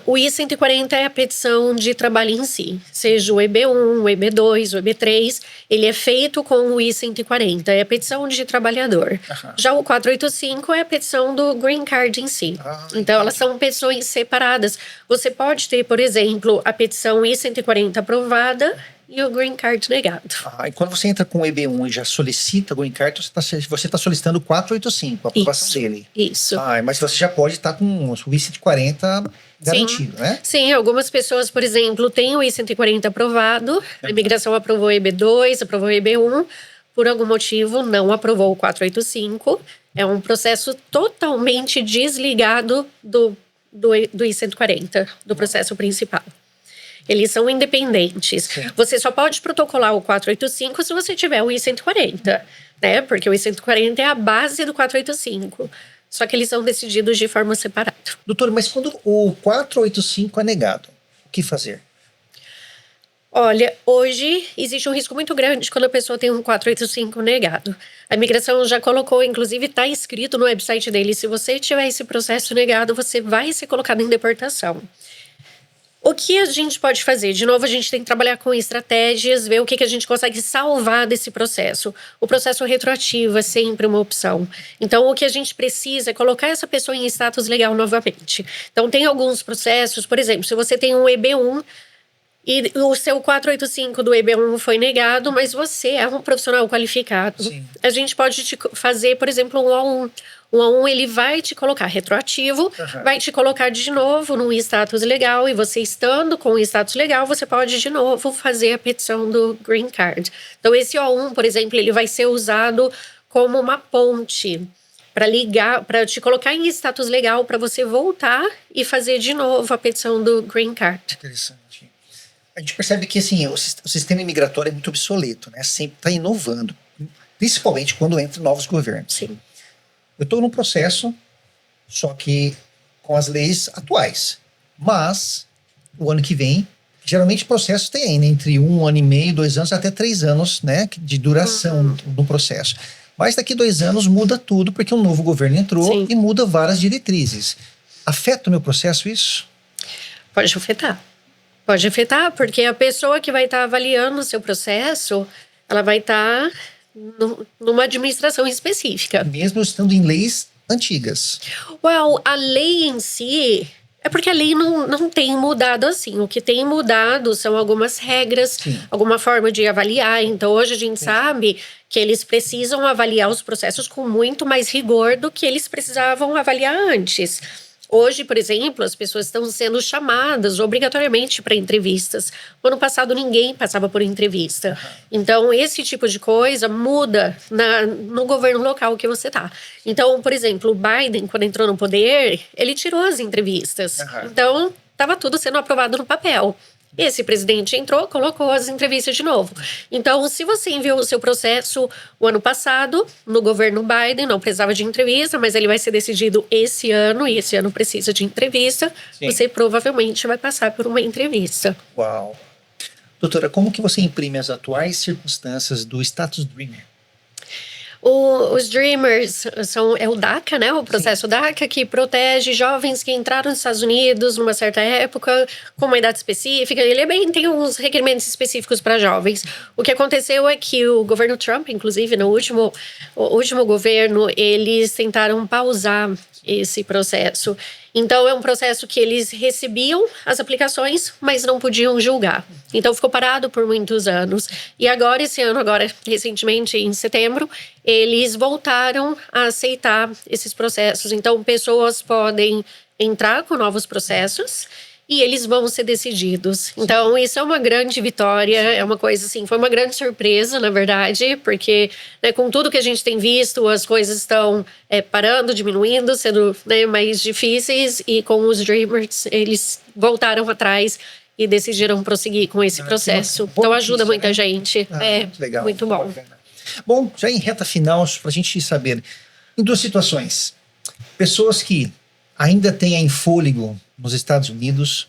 O I-140 é a petição de trabalho em si, seja o EB1, o EB2, o EB3, ele é feito com o I-140, é a petição de trabalhador. Já o 485 é a petição do Green Card em si. Então, elas são petições separadas. Você pode ter, por exemplo, a petição I-140 aprovada e o Green Card negado. E quando você entra com o EB1 e já solicita o Green Card, você está solicitando o 485, a aprovação dele. Isso. Mas você já pode estar com o I-140 garantido, né? Sim, algumas pessoas, por exemplo, têm o I-140 aprovado, a imigração aprovou o EB2, aprovou o EB1, por algum motivo não aprovou o 485. É um processo totalmente desligado do I-140, do processo principal. Eles são independentes. Sim. Você só pode protocolar o 485 se você tiver o I-140, né? Porque o I-140 é a base do 485. Só que eles são decididos de forma separada. Doutor, mas quando o 485 é negado, o que fazer? Olha, hoje existe um risco muito grande quando a pessoa tem um 485 negado. A imigração já colocou, inclusive está escrito no website dele, se você tiver esse processo negado, você vai ser colocado em deportação. O que a gente pode fazer? De novo, a gente tem que trabalhar com estratégias, ver o que a gente consegue salvar desse processo. O processo retroativo é sempre uma opção. Então, o que a gente precisa é colocar essa pessoa em status legal novamente. Então, tem alguns processos, por exemplo, se você tem um EB1 e o seu 485 do EB1 foi negado, mas você é um profissional qualificado. Sim. A gente pode te fazer, por exemplo, um O1. O A1, ele vai te colocar retroativo, vai te colocar de novo num status legal, e você estando com o status legal, você pode de novo fazer a petição do Green Card. Então, esse O1, por exemplo, ele vai ser usado como uma ponte para ligar, para te colocar em status legal, para você voltar e fazer de novo a petição do Green Card. Interessante. A gente percebe que assim, o sistema imigratório é muito obsoleto, né? Sempre está inovando, principalmente quando entram novos governos. Sim. Eu estou num processo, só que com as leis atuais. Mas, o ano que vem, geralmente processos têm ainda entre 1 ano e meio, 2 anos, até 3 anos, né, de duração do processo. Mas daqui 2 anos muda tudo, porque um novo governo entrou. Sim. E muda várias diretrizes. Afeta o meu processo isso? Pode afetar. Pode afetar, porque a pessoa que vai estar avaliando o seu processo, ela vai estar numa administração específica. Mesmo estando em leis antigas. A lei em si... É porque a lei não tem mudado assim. O que tem mudado são algumas regras, sim, alguma forma de avaliar. Então, hoje a gente sabe que eles precisam avaliar os processos com muito mais rigor do que eles precisavam avaliar antes. Hoje, por exemplo, as pessoas estão sendo chamadas obrigatoriamente para entrevistas. No ano passado, ninguém passava por entrevista. Então, esse tipo de coisa muda no governo local que você está. Então, por exemplo, o Biden, quando entrou no poder, ele tirou as entrevistas. Então, estava tudo sendo aprovado no papel. Esse presidente entrou, colocou as entrevistas de novo. Então, se você enviou o seu processo o ano passado, no governo Biden, não precisava de entrevista, mas ele vai ser decidido esse ano, e esse ano precisa de entrevista, sim, você provavelmente vai passar por uma entrevista. Uau! Doutora, como que você imprime as atuais circunstâncias do status Dreamer? Os Dreamers é o DACA, né? O processo, sim, DACA, que protege jovens que entraram nos Estados Unidos numa certa época, com uma idade específica. Ele tem uns requerimentos específicos para jovens. O que aconteceu é que o governo Trump, inclusive, no último governo, eles tentaram pausar esse processo. Então, é um processo que eles recebiam as aplicações, mas não podiam julgar. Então, ficou parado por muitos anos. E agora, esse ano, recentemente, em setembro, eles voltaram a aceitar esses processos. Então, pessoas podem entrar com novos processos e eles vão ser decididos. Então, isso é uma grande vitória, é uma coisa assim, foi uma grande surpresa, na verdade, porque, né, com tudo que a gente tem visto, as coisas estão parando, diminuindo, sendo, né, mais difíceis, e com os Dreamers, eles voltaram atrás e decidiram prosseguir com esse processo. Então, ajuda muita gente. Muito legal. Muito bom. Bom, já em reta final, para a gente saber, em duas situações, pessoas que ainda têm fôlego nos Estados Unidos,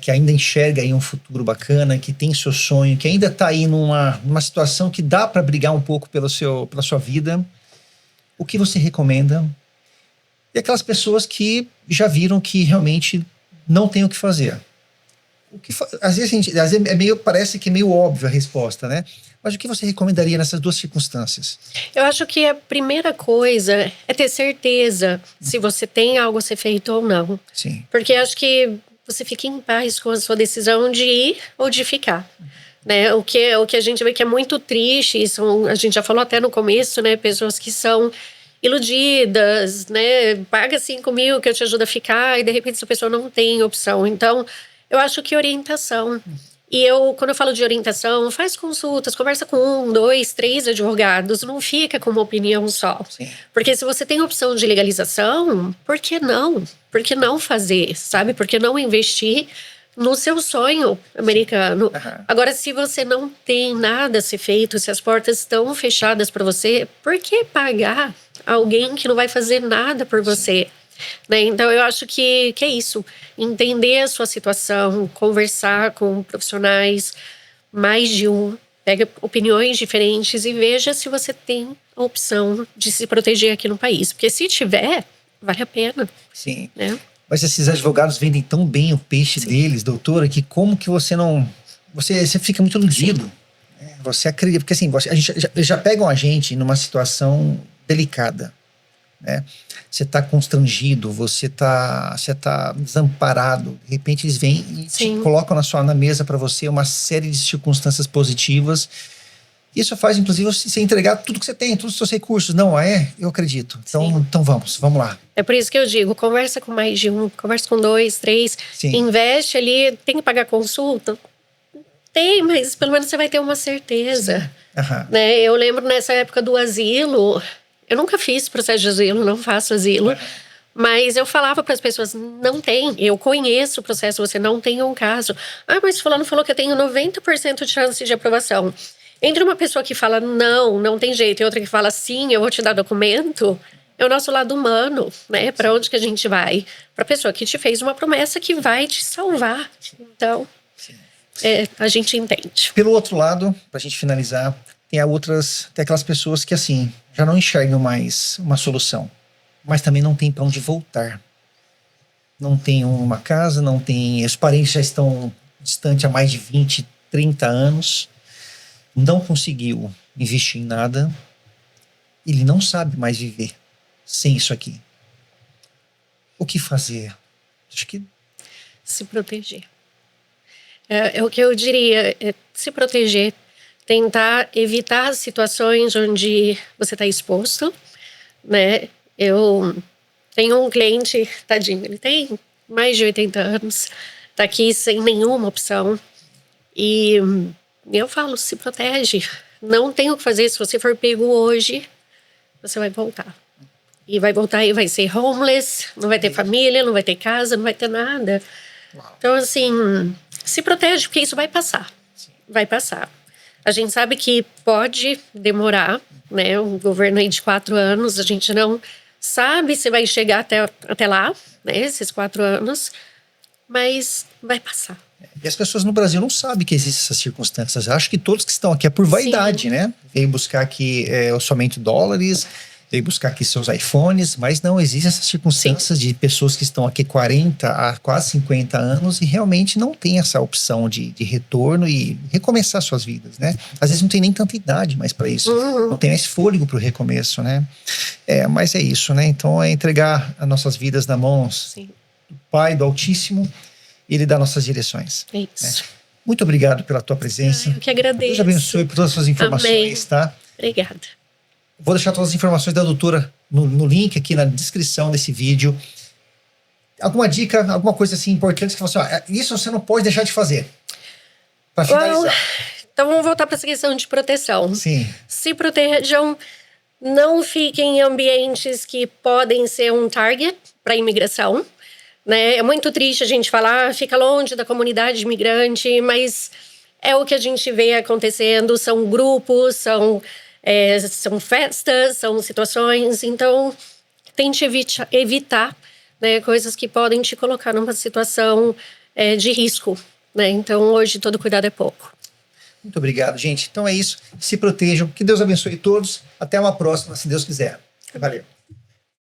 que ainda enxerga aí um futuro bacana, que tem seu sonho, que ainda está aí numa situação que dá para brigar um pouco pela sua vida, o que você recomenda? E aquelas pessoas que já viram que realmente não tem o que fazer. Às vezes parece que é meio óbvio a resposta, né? Mas o que você recomendaria nessas duas circunstâncias? Eu acho que a primeira coisa é ter certeza se você tem algo a ser feito ou não. Sim. Porque acho que você fica em paz com a sua decisão de ir ou de ficar. Né? O que a gente vê que é muito triste, a gente já falou até no começo, né? Pessoas que são iludidas, né? Paga 5 mil que eu te ajudo a ficar, e de repente essa pessoa não tem opção. Então, eu acho que orientação. E quando eu falo de orientação, faz consultas, conversa com 1, 2, 3 advogados, não fica com uma opinião só. Sim. Porque se você tem opção de legalização, por que não? Por que não fazer, sabe? Por que não investir no seu sonho americano? Uhum. Agora, se você não tem nada a ser feito, se as portas estão fechadas para você, por que pagar alguém que não vai fazer nada por você? Né? Então, eu acho que é isso. Entender a sua situação, conversar com profissionais, mais de um, pega opiniões diferentes e veja se você tem a opção de se proteger aqui no país. Porque se tiver, vale a pena. Sim. Né? Mas esses advogados vendem tão bem o peixe deles, doutora, que como que você não... Você fica muito iludido. Né? Você acredita... Porque assim, já pegam a gente numa situação delicada. Né? Você está constrangido, você tá desamparado. De repente eles vêm e te colocam na mesa para você uma série de circunstâncias positivas. Isso faz, inclusive, você entregar tudo que você tem, todos os seus recursos. Não, eu acredito. Então vamos lá. É por isso que eu digo, conversa com mais de um, conversa com 2, 3, investe ali, tem que pagar consulta? Tem, mas pelo menos você vai ter uma certeza. Uhum. Né? Eu lembro nessa época do asilo, eu nunca fiz processo de asilo, não faço asilo, mas eu falava para as pessoas, não tem, eu conheço o processo, você não tem um caso. Ah, mas fulano falou que eu tenho 90% de chance de aprovação. Entre uma pessoa que fala não tem jeito, e outra que fala sim, eu vou te dar documento, é o nosso lado humano, né? Para onde que a gente vai? Para a pessoa que te fez uma promessa que vai te salvar. Então, a gente entende. Pelo outro lado, para a gente finalizar, tem aquelas pessoas que assim, já não enxergam mais uma solução, mas também não tem para onde voltar. Não tem uma casa, não tem... Os parentes já estão distantes há mais de 20, 30 anos, não conseguiu investir em nada, ele não sabe mais viver sem isso aqui. O que fazer? Acho que... Se proteger. É o que eu diria, se proteger, tentar evitar situações onde você está exposto, né? Eu tenho um cliente, tadinho, ele tem mais de 80 anos, tá aqui sem nenhuma opção, e eu falo, se protege, não tem o que fazer. Se você for pego hoje, você vai voltar. E vai voltar e vai ser homeless, não vai ter família, não vai ter casa, não vai ter nada. Então, assim, se protege, porque isso vai passar. Vai passar. A gente sabe que pode demorar, né? Um governo aí de 4 anos, a gente não sabe se vai chegar até lá, né? Esses 4 anos, mas vai passar. E as pessoas no Brasil não sabem que existem essas circunstâncias. Acho que todos que estão aqui é por vaidade, né? Veio buscar aqui somente dólares, veio buscar aqui seus iPhones, mas não existem essas circunstâncias de pessoas que estão aqui 40 a quase 50 anos e realmente não tem essa opção de retorno e recomeçar suas vidas, né? Às vezes não tem nem tanta idade mais para isso. Não tem mais fôlego para o recomeço, né? Mas é isso, né? Então é entregar as nossas vidas nas mãos do Pai, do Altíssimo, e Ele dá nossas direções. É isso. Né? Muito obrigado pela tua presença. Eu que agradeço. Deus abençoe por todas as suas informações, Amém. tá? Obrigada. Vou deixar todas as informações da doutora no link aqui na descrição desse vídeo. Alguma dica, alguma coisa assim importante que você fala assim, isso você não pode deixar de fazer. Para finalizar. Então vamos voltar para essa questão de proteção. Sim. Se protejam, não fiquem em ambientes que podem ser um target para imigração. Né? É muito triste a gente falar, fica longe da comunidade imigrante, mas é o que a gente vê acontecendo, são grupos, são festas, são situações, então tente evitar né, coisas que podem te colocar numa situação de risco. Né? Então hoje todo cuidado é pouco. Muito obrigado, gente. Então é isso, se protejam, que Deus abençoe todos, até uma próxima, se Deus quiser. Valeu.